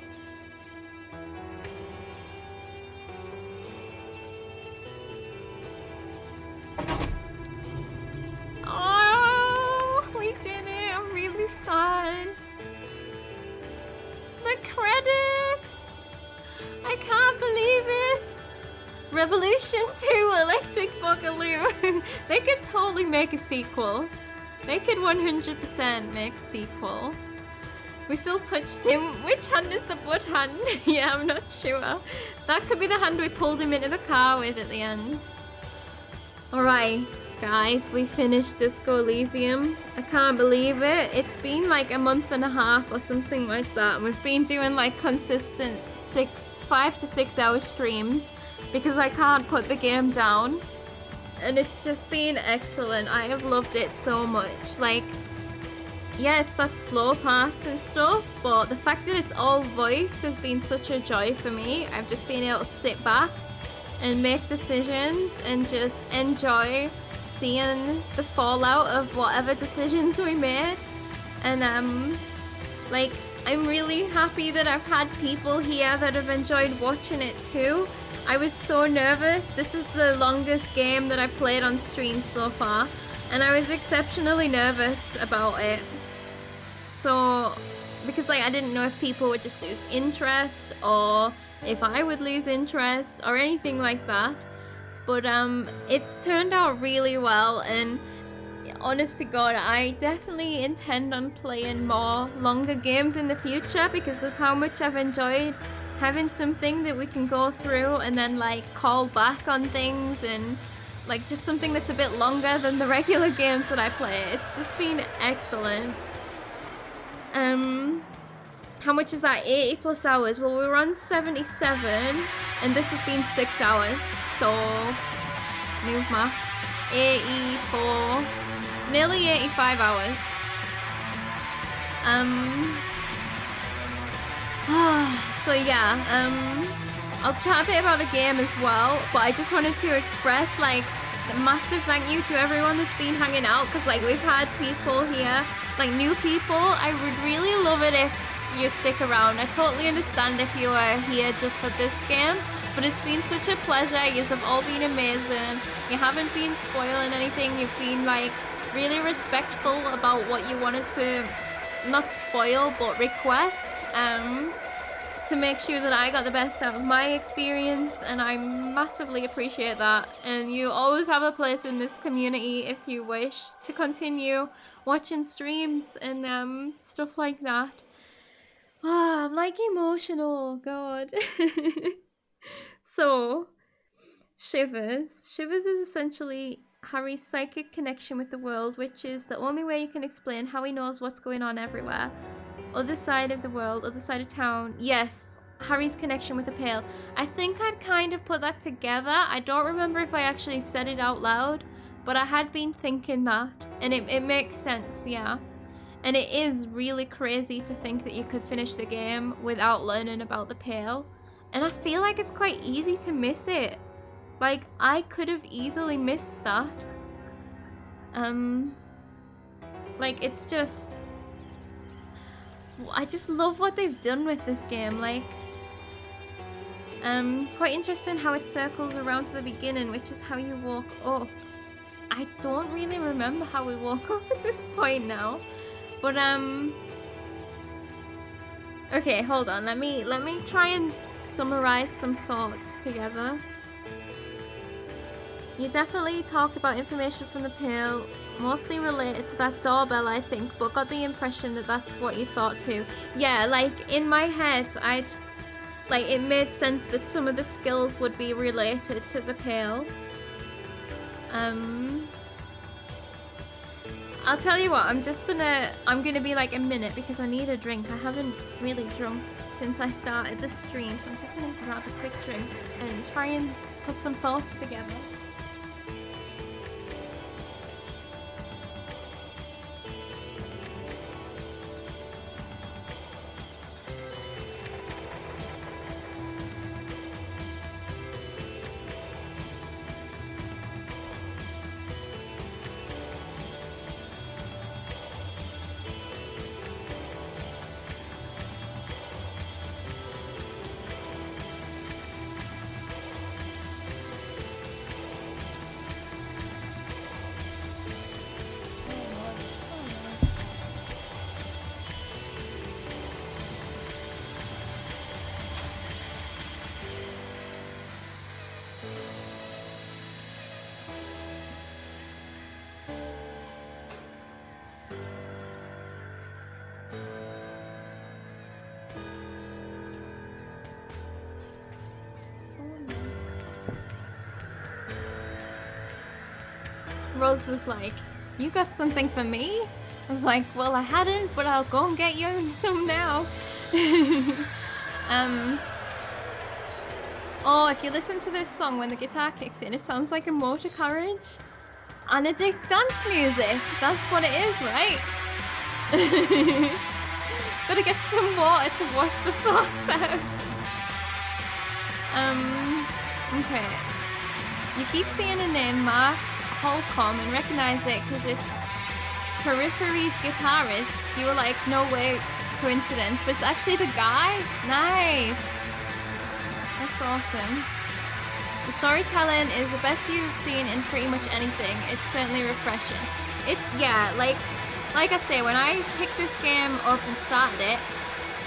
Oh, we did it. I'm really sad. The credits! I can't believe it! Revolution 2 Electric Boogaloo. They could totally make a sequel. They could 100% make a sequel. We still touched him. Which hand is the butt hand? Yeah, I'm not sure. That could be the hand we pulled him into the car with at the end. Alright, guys, we finished Disco Elysium. I can't believe it. It's been like a month and a half or something like that. And we've been doing like consistent 5 to 6 hour streams because I can't put the game down. And it's just been excellent. I have loved it so much. Like, yeah, it's got slow parts and stuff, but the fact that it's all voiced has been such a joy for me. I've just been able to sit back and make decisions and just enjoy seeing the fallout of whatever decisions we made. And like, I'm really happy that I've had people here that have enjoyed watching it too. I was so nervous. This is the longest game that I've played on stream so far, and I was exceptionally nervous about it. So, because like I didn't know if people would just lose interest or if I would lose interest or anything like that. But it's turned out really well, and honest to God, I definitely intend on playing more longer games in the future because of how much I've enjoyed having something that we can go through and then like call back on things, and like just something that's a bit longer than the regular games that I play. It's just been excellent. How much is that? 80 plus hours. Well, we were on 77 and this has been 6 hours. So, new maths. 84, nearly 85 hours. So yeah, I'll chat a bit about the game as well, but I just wanted to express like a massive thank you to everyone that's been hanging out, because like we've had people here, like new people. I would really love it if you stick around. I totally understand if you are here just for this game, but it's been such a pleasure. You have all been amazing. You haven't been spoiling anything. You've been like really respectful about what you wanted to not spoil but request, to make sure that I got the best out of my experience, and I massively appreciate that. And you always have a place in this community if you wish to continue watching streams and stuff like that. Oh, I'm like emotional, God. So, Shivers. Shivers is essentially Harry's psychic connection with the world, which is the only way you can explain how he knows what's going on everywhere. Other side of the world, other side of town. Yes, Harry's connection with the Pale. I think I'd kind of put that together. I don't remember if I actually said it out loud, but I had been thinking that, and it makes sense, yeah. And it is really crazy to think that you could finish the game without learning about the Pale. And I feel like it's quite easy to miss it. Like, I could have easily missed that. Like, it's just... I just love what they've done with this game. Like, quite interesting how it circles around to the beginning, which is how you walk up. I don't really remember how we walk up at this point now. But, okay, hold on. Let me try and summarize some thoughts together. You definitely talked about information from the Pale, mostly related to that doorbell, I think, but got the impression that that's what you thought too. Yeah, like, in my head, it made sense that some of the skills would be related to the Pale. I'll tell you what, I'm gonna be like a minute because I need a drink. I haven't really drunk since I started the stream, so I'm just gonna grab a quick drink and try and put some thoughts together. Rose was like, "You got something for me?" I was like, "Well, I hadn't, but I'll go and get you some now." Oh, if you listen to this song when the guitar kicks in, it sounds like a motor carriage. Anadic dance music. That's what it is, right? Gotta get some water to wash the thoughts out. Okay. You keep seeing a name, Mark Holcomb, and recognize it because it's Periphery's guitarist. You were like, no way, coincidence, but it's actually the guy. Nice. That's awesome. The storytelling is the best you've seen in pretty much anything. It's certainly refreshing. Yeah, like I say, when I picked this game up and started it,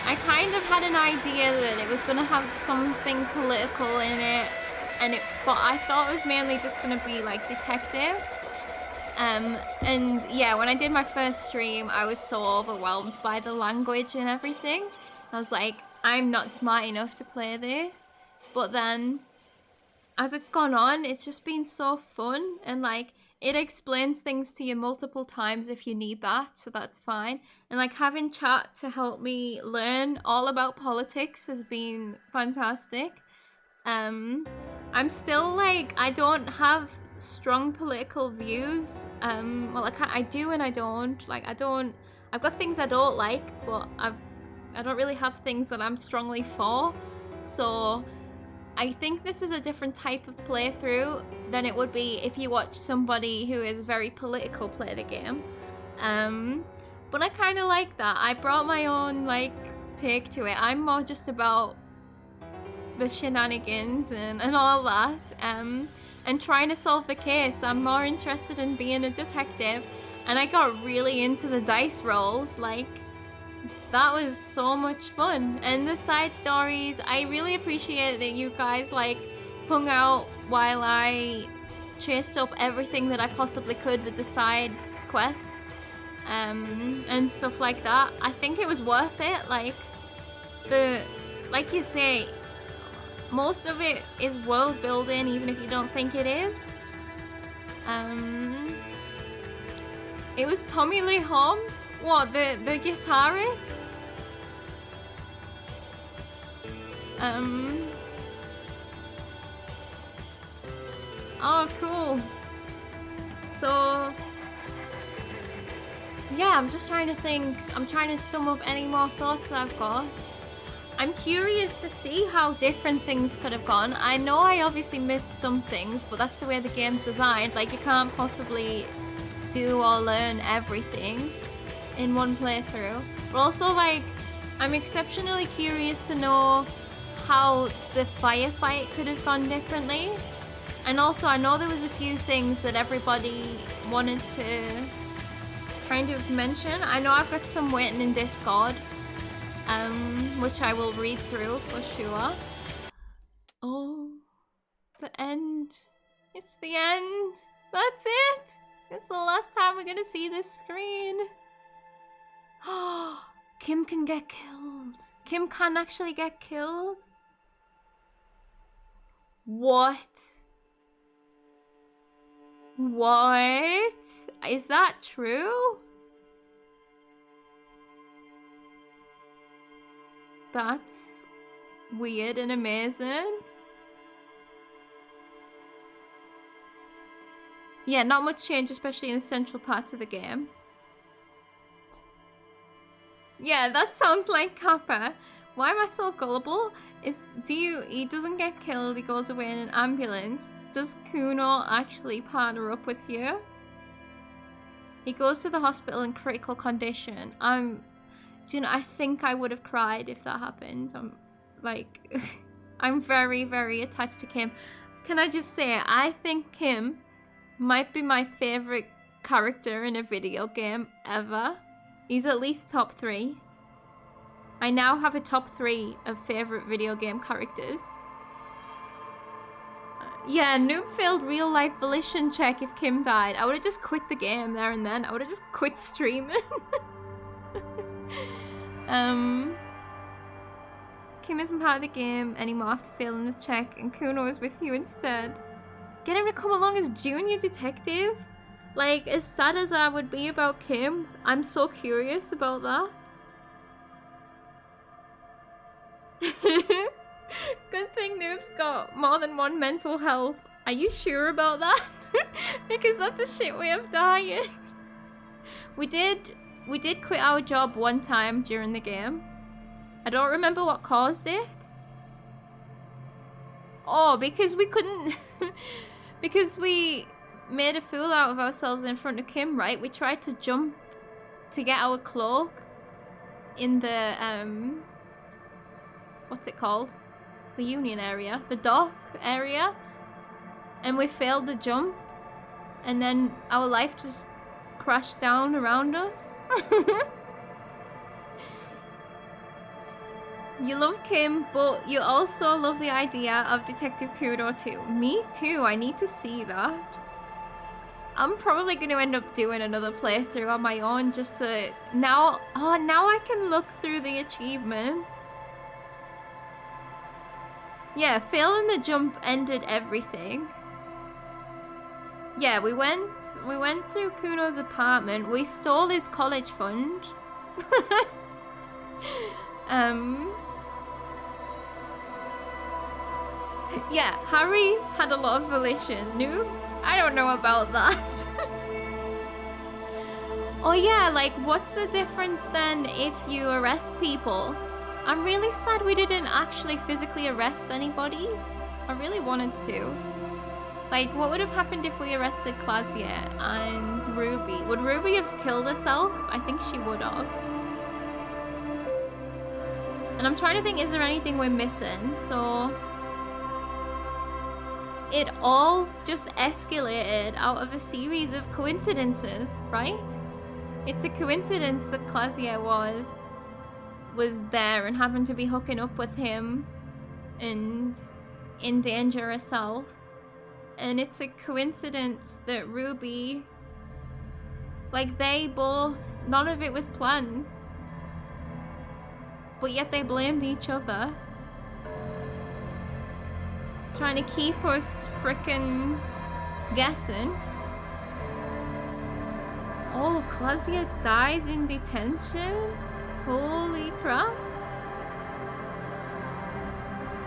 I kind of had an idea that it was gonna have something political in it, but I thought it was mainly just gonna be like detective. And yeah, when I did my first stream, I was so overwhelmed by the language and everything. I was like, I'm not smart enough to play this. But then, as it's gone on, it's just been so fun, and like, it explains things to you multiple times if you need that, so that's fine. And like, having chat to help me learn all about politics has been fantastic. I'm still like, I don't have strong political views. Well, I do and I don't. Like, I've got things I don't like, but I don't really have things that I'm strongly for. So I think this is a different type of playthrough than it would be if you watch somebody who is very political play the game. But I kind of like that. I brought my own like take to it. I'm more just about the shenanigans and all that, and trying to solve the case. I'm more interested in being a detective, and I got really into the dice rolls. Like, that was so much fun. And the side stories, I really appreciate that you guys like hung out while I chased up everything that I possibly could with the side quests, and stuff like that. I think it was worth it. Like you say, most of it is world building, even if you don't think it is. It was Tommy Lee Hom, what, the guitarist? Oh, cool. So yeah, I'm just trying to think. I'm trying to sum up any more thoughts I've got. I'm curious to see how different things could have gone. I know I obviously missed some things, but that's the way the game's designed. Like, you can't possibly do or learn everything in one playthrough. But also, like, I'm exceptionally curious to know how the firefight could have gone differently. And also, I know there was a few things that everybody wanted to kind of mention. I know I've got some waiting in Discord, which I will read through for sure. Oh, the end. It's the end. That's it. It's the last time we're gonna see this screen. Oh, Kim can get killed. Kim can actually get killed. What? What? Is that true? That's weird and amazing. Yeah, not much change, especially in the central parts of the game. Yeah, that sounds like Kappa. Why am I so gullible? He doesn't get killed, he goes away in an ambulance. Does Kuno actually partner up with you? He goes to the hospital in critical condition. Do you know, I think I would have cried if that happened. I'm like, I'm very, very attached to Kim. Can I just say, I think Kim might be my favorite character in a video game ever. He's at least top 3. I now have a top 3 of favorite video game characters. Yeah, Noob failed real life volition check if Kim died. I would have just quit the game there and then. I would have just quit streaming. Kim isn't part of the game anymore after failing the check, and Kuno is with you instead. Get him to come along as junior detective? Like, as sad as I would be about Kim, I'm so curious about that. Good thing Noob's got more than one mental health. Are you sure about that? Because that's a shit way of dying. We did quit our job one time during the game. I don't remember what caused it. Oh, because we couldn't... because we made a fool out of ourselves in front of Kim, right? We tried to jump to get our cloak in the, what's it called? The Union area. The dock area. And we failed the jump. And then our life just crashed down around us. You love Kim, but you also love the idea of Detective Kudo too. Me too, I need to see that. I'm probably going to end up doing another playthrough on my own just to... now I can look through the achievements. Yeah, failing the jump ended everything. Yeah, we went through Kuno's apartment. We stole his college fund. Yeah, Harry had a lot of volition. Noob? I don't know about that. Oh yeah, like what's the difference then if you arrest people? I'm really sad we didn't actually physically arrest anybody. I really wanted to. Like, what would have happened if we arrested Claudia and Ruby? Would Ruby have killed herself? I think she would have. And I'm trying to think, is there anything we're missing? So... it all just escalated out of a series of coincidences, right? It's a coincidence that Claudia was there and happened to be hooking up with him and in danger herself. And it's a coincidence that Ruby, like they both, none of it was planned. But yet they blamed each other. Trying to keep us frickin' guessing. Oh, Claudia dies in detention? Holy crap.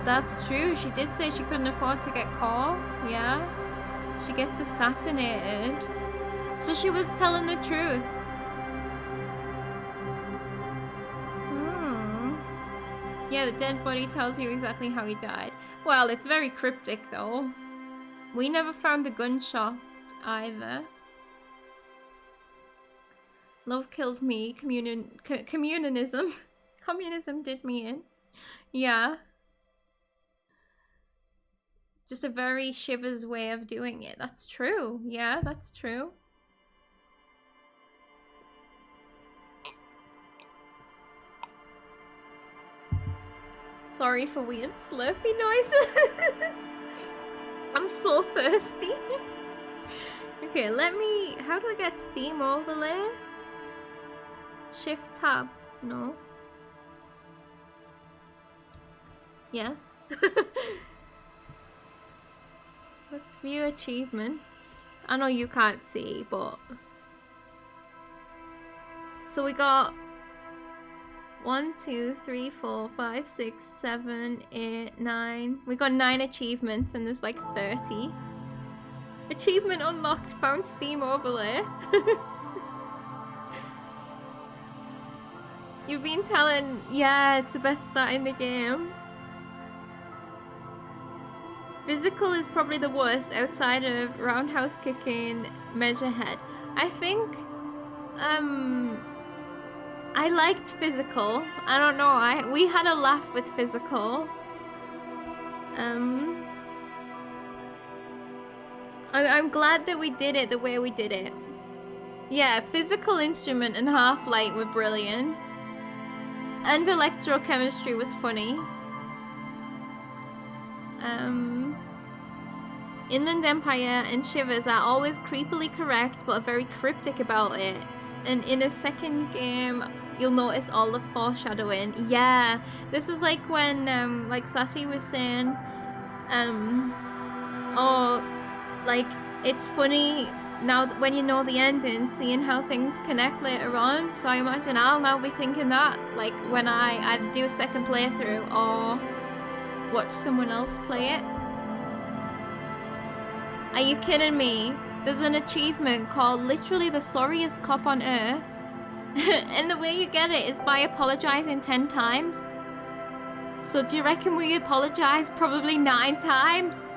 That's true. She did say she couldn't afford to get caught. Yeah. She gets assassinated. So she was telling the truth. Yeah, the dead body tells you exactly how he died. Well, it's very cryptic though. We never found the gunshot either. Love killed me. Communism. Communism did me in. Yeah. Just a very Shivers way of doing it. That's true. Yeah, that's true. Sorry for weird slurpy noises. I'm so thirsty. Okay, how do I get Steam overlay? Shift tab. No. Yes. Let's view achievements. I know you can't see, but... So we got 1, 2, 3, 4, 5, 6, 7, 8, 9. We got 9 achievements and there's like 30. Achievement unlocked, found Steam overlay. You've been telling, yeah, it's the best start in the game. Physical is probably the worst outside of roundhouse kicking, measure head. I think, I liked physical. I don't know, we had a laugh with physical. I'm glad that we did it the way we did it. Yeah, physical instrument and Half-Light were brilliant. And electrochemistry was funny. Inland Empire and Shivers are always creepily correct but are very cryptic about it. And in a second game, you'll notice all the foreshadowing. Yeah, this is like when, like Sassy was saying, oh, like, it's funny now when you know the ending, seeing how things connect later on. So I imagine I'll now be thinking that, like, when I either do a second playthrough or watch someone else play it. Are you kidding me? There's an achievement called literally the sorriest cop on earth. And the way you get it is by apologizing 10 times. So do you reckon we apologize probably 9 times?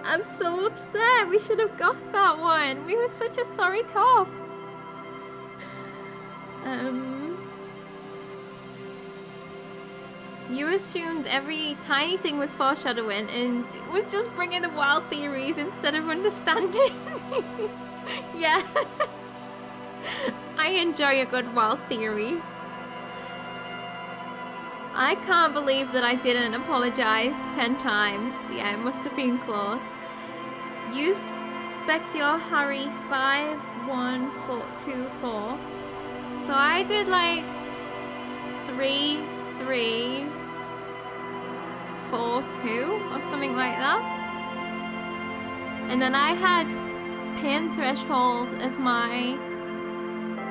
I'm so upset. We should have got that one. We were such a sorry cop. You assumed every tiny thing was foreshadowing and it was just bringing the wild theories instead of understanding. Yeah. I enjoy a good wild theory. I can't believe that I didn't apologize 10 times. Yeah, it must have been close. You spec your Harry 5, 1, 4, 2, 4. So I did like 3, 3, 4, 2 or something like that. And then I had Pain Threshold as my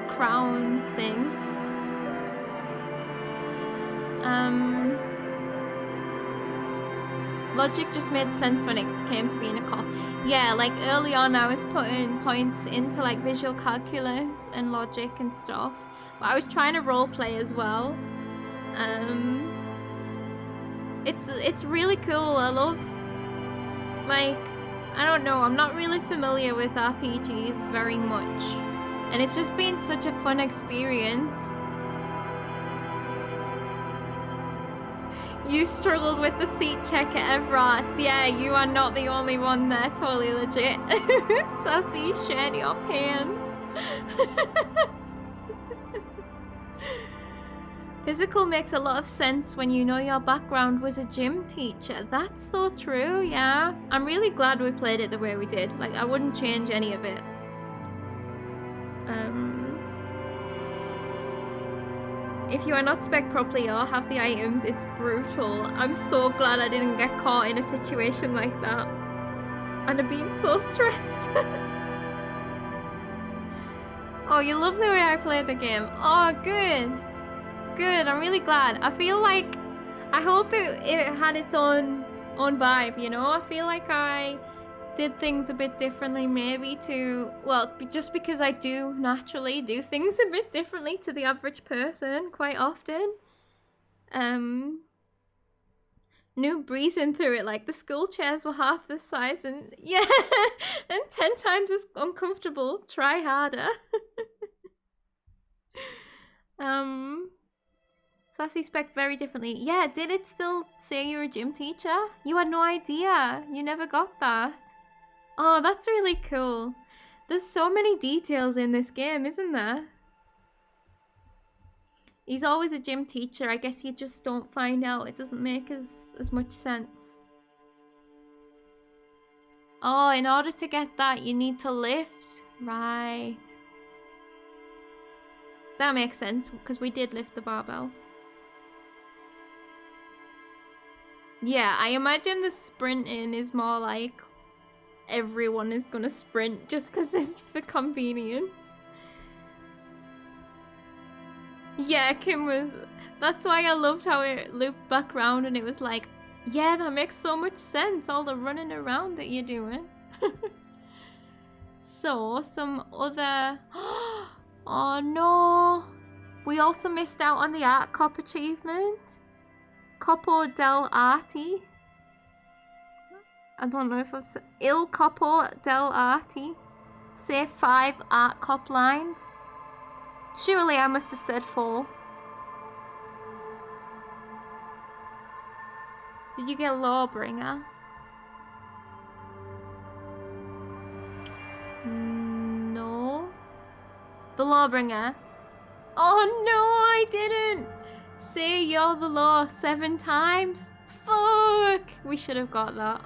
crown thing. Logic just made sense when it came to being a cop. Yeah, like early on I was putting points into like visual calculus and logic and stuff. But I was trying to roleplay as well. It's really cool. I love, like, I don't know, I'm not really familiar with RPGs very much. And it's just been such a fun experience. You struggled with the seat check at Evros. Yeah, you are not the only one there, totally legit. Sassy, shared your pain. Physical makes a lot of sense when you know your background was a gym teacher. That's so true, yeah. I'm really glad we played it the way we did. Like, I wouldn't change any of it. If you are not spec properly or have the items, it's brutal. I'm so glad I didn't get caught in a situation like that. I'd have been so stressed. Oh, you love the way I played the game. Oh, good. Good, I'm really glad. I feel like, I hope it had its own vibe, you know? I feel like I did things a bit differently maybe to, well, just because I do naturally do things a bit differently to the average person quite often. Noob breezing through it like the school chairs were half the size and yeah, and 10 times as uncomfortable. Try harder. Sassy spec very differently. Yeah, did it still say you're a gym teacher? You had no idea. You never got that. Oh, that's really cool. There's so many details in this game, isn't there? He's always a gym teacher. I guess you just don't find out. It doesn't make as much sense. Oh, in order to get that, you need to lift. Right. That makes sense, because we did lift the barbell. Yeah, I imagine the sprinting is more like everyone is gonna sprint just because it's for convenience. Yeah, Kim was... That's why I loved how it looped back round and it was like, yeah, that makes so much sense, all the running around that you're doing. So, some other... Oh no! We also missed out on the Art Cop achievement. Capo del Arti. I don't know if I've said... Il Capo del Arti. Say 5 Art Cop lines. Surely I must have said 4. Did you get Lawbringer? No. The Lawbringer. Oh no, I didn't! Say you're the law 7 times? Fuck! We should have got that.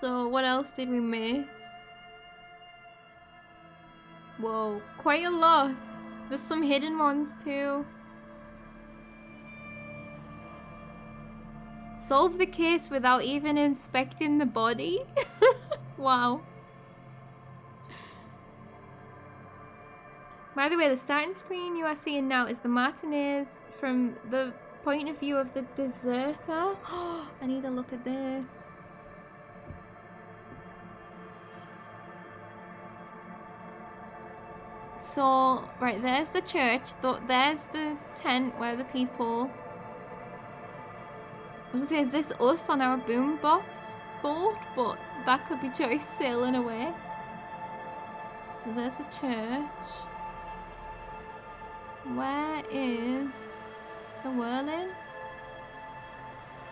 So, what else did we miss? Whoa, quite a lot. There's some hidden ones too. Solve the case without even inspecting the body? Wow. By the way, the starting screen you are seeing now is the matinees from the point of view of the deserter. I need to look at this. So, right, there's the church, there's the tent where the people... I was gonna say, is this us on our boombox board? But that could be Joyce sailing away. So there's the church. Where is the whirling?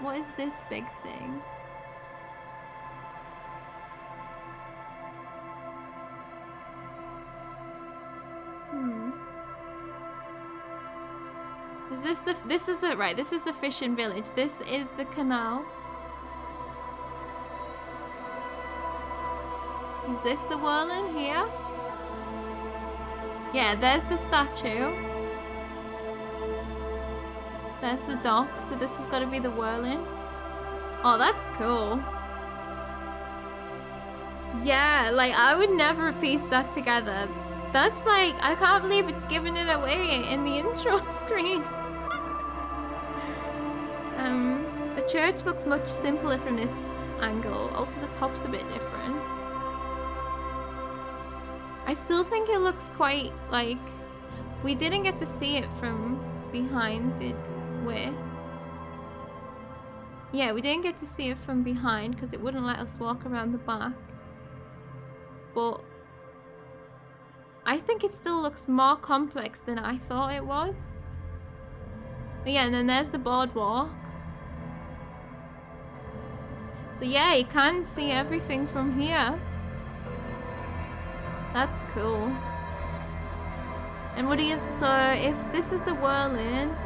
What is this big thing? Is this the, this is the fishing village. This is the canal. Is this the whirling here? Yeah, there's the statue. There's the docks, so this has got to be the whirling. Oh, that's cool. Yeah, like, I would never have pieced that together. That's like, I can't believe it's giving it away in the intro screen. The church looks much simpler from this angle. Also, the top's a bit different. I still think it looks quite, like, we didn't get to see it from behind, did we? Yeah, we didn't get to see it from behind because it wouldn't let us walk around the back. But I think it still looks more complex than I thought it was. But yeah, and then there's the boardwalk. So yeah, you can see everything from here. That's cool. And what do you... So if this is the whirling...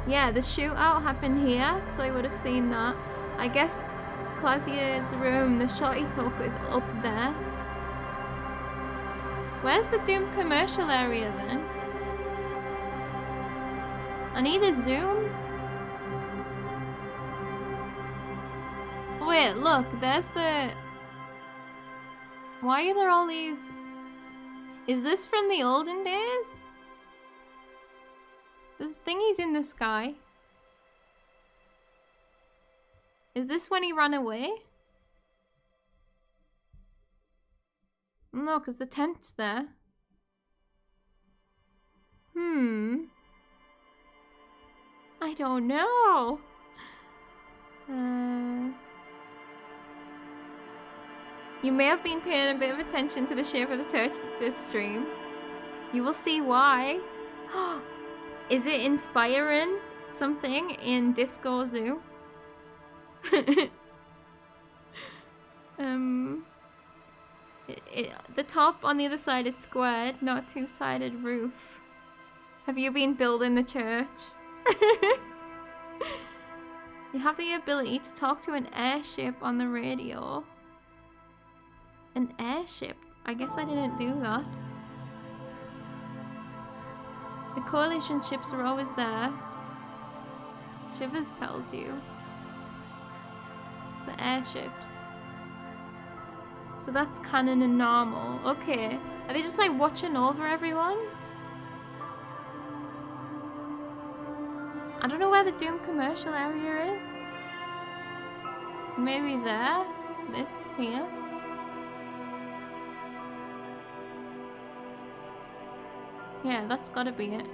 Yeah, the shootout happened here, so I would have seen that. I guess Clausier's room, the shot he took, is up there. Where's the Doom commercial area then? I need a zoom. Wait, look, there's the... Why are there all these... Is this from the olden days? There's thingies in the sky. Is this when he ran away? No, because the tent's there. I don't know. You may have been paying a bit of attention to the shape of the church this stream. You will see why. Is it inspiring something in Disco Zoo? The top on the other side is squared, not two-sided roof. Have you been building the church? You have the ability to talk to an airship on the radio. An airship? I guess I didn't do that. The coalition ships are always there. Shivers tells you. The airships. So that's canon and normal. Okay. Are they just like watching over everyone? I don't know where the Doom commercial area is. Maybe there? This here? Yeah, that's gotta be it.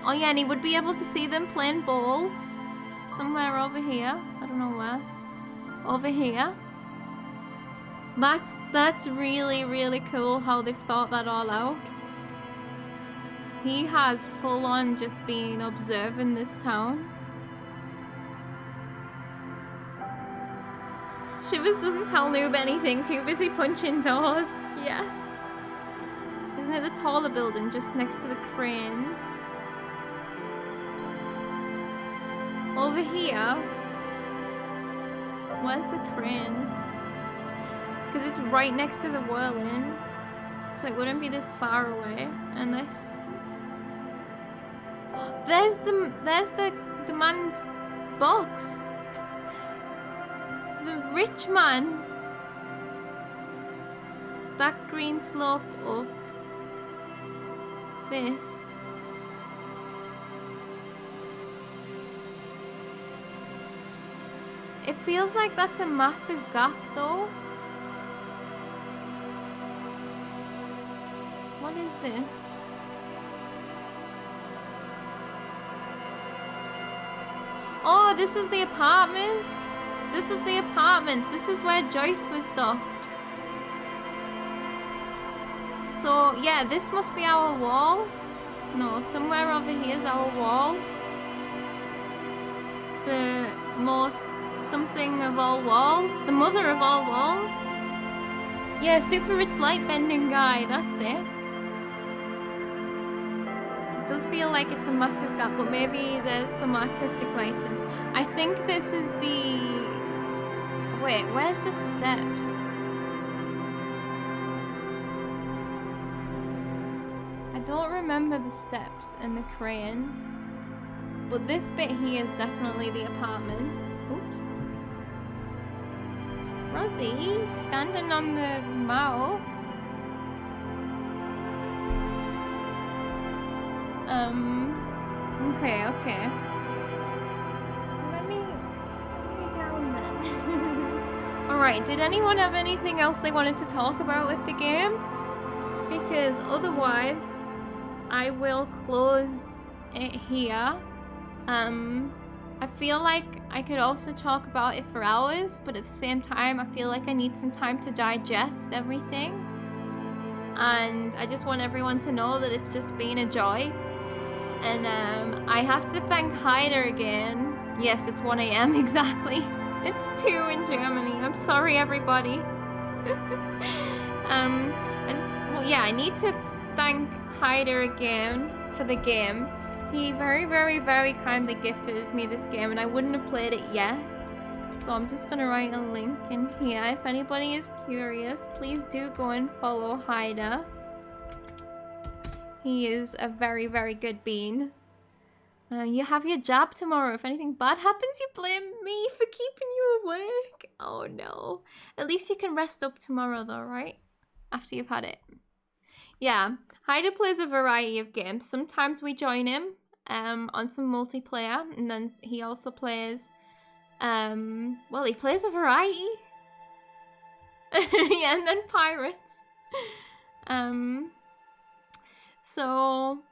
Oh yeah, and he would be able to see them playing balls. Somewhere over here. I don't know where. Over here. That's really, really cool how they've thought that all out. He has full on just been observing this town. Shivers doesn't tell Noob anything, too busy punching doors. Yes. Isn't it the taller building just next to the cranes? Over here. Where's the cranes? Because it's right next to the whirling. So it wouldn't be this far away. Unless... There's the man's box. The rich man. That green slope up. This. It feels like that's a massive gap though. What is this? Oh, this is the apartments. This is the apartments. This is where Joyce was docked. So, yeah, this must be our wall. No, somewhere over here is our wall. The most something of all walls. The mother of all walls. Yeah, super rich light bending guy. That's it. It does feel like it's a massive gap, but maybe there's some artistic license. I think this is the... Wait, where's the steps? I don't remember the steps and the crane. But this bit here is definitely the apartments. Oops. Rosie, standing on the mouse. Okay. Let me down then. Alright, did anyone have anything else they wanted to talk about with the game? Because otherwise, I will close it here. I feel like I could also talk about it for hours, but at the same time, I feel like I need some time to digest everything. And I just want everyone to know that it's just been a joy. And I have to thank HajdaH again. Yes, it's 1 AM exactly. It's 2 in Germany. I'm sorry, everybody. I need to thank HajdaH again for the game. He very, very, very kindly gifted me this game, and I wouldn't have played it yet. So I'm just gonna write a link in here. If anybody is curious, please do go and follow HajdaH. He is a very, very good bean. You have your jab tomorrow. If anything bad happens, you blame me for keeping you awake. Oh no. At least you can rest up tomorrow though, right? After you've had it. Yeah, HajdaH plays a variety of games. Sometimes we join him on some multiplayer, and then he also plays, well, he plays a variety. Yeah, and then pirates. So,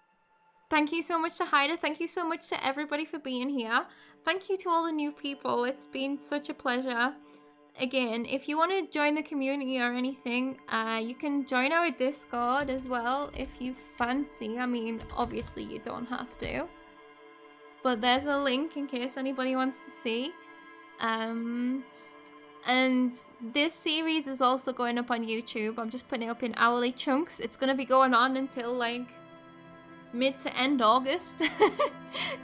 thank you so much to HajdaH. Thank you so much to everybody for being here. Thank you to all the new people. It's been such a pleasure. Again, if you want to join the community or anything, you can join our Discord as well if you fancy. I mean, obviously you don't have to. But there's a link in case anybody wants to see. And this series is also going up on YouTube. I'm just putting it up in hourly chunks. It's going to be going on until like mid to end August.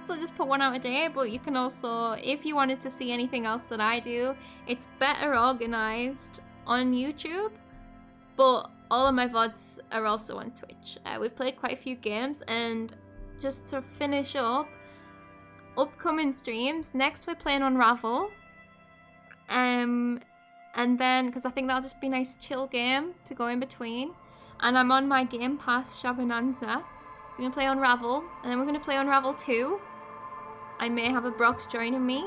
So just put one out a day, but you can also, if you wanted to see anything else that I do, it's better organized on YouTube, but all of my VODs are also on Twitch. We've played quite a few games, and just to finish up upcoming streams. Next we're playing Unravel. And then, because I think that'll just be a nice chill game to go in between. And I'm on my Game Pass Shabananza. So we're going to play Unravel. And then we're going to play Unravel 2. I may have a Brox joining me.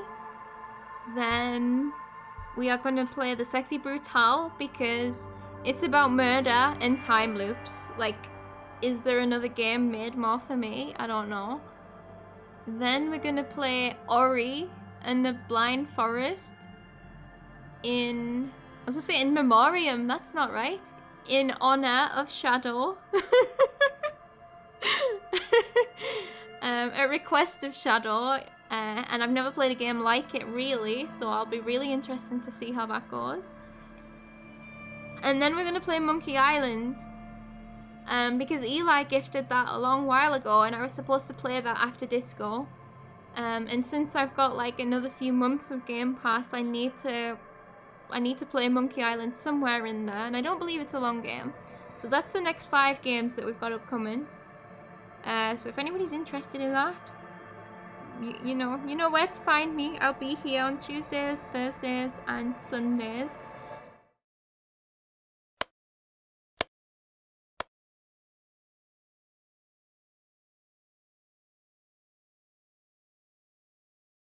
Then we are going to play the Sexy Brutale because it's about murder and time loops. Like, is there another game made more for me? I don't know. Then we're going to play Ori and the Blind Forest in... I was going to say in memoriam. That's not right. In honor of HajdaH. A request of HajdaH. And I've never played a game like it, really. So I'll be really interested to see how that goes. And then we're going to play Monkey Island. Because Eli gifted that a long while ago. And I was supposed to play that after Disco. And since I've got like another few months of Game Pass, I need to play Monkey Island somewhere in there, and I don't believe it's a long game. So that's the next 5 games that we've got upcoming. So if anybody's interested in that, you know where to find me. I'll be here on Tuesdays, Thursdays, and Sundays.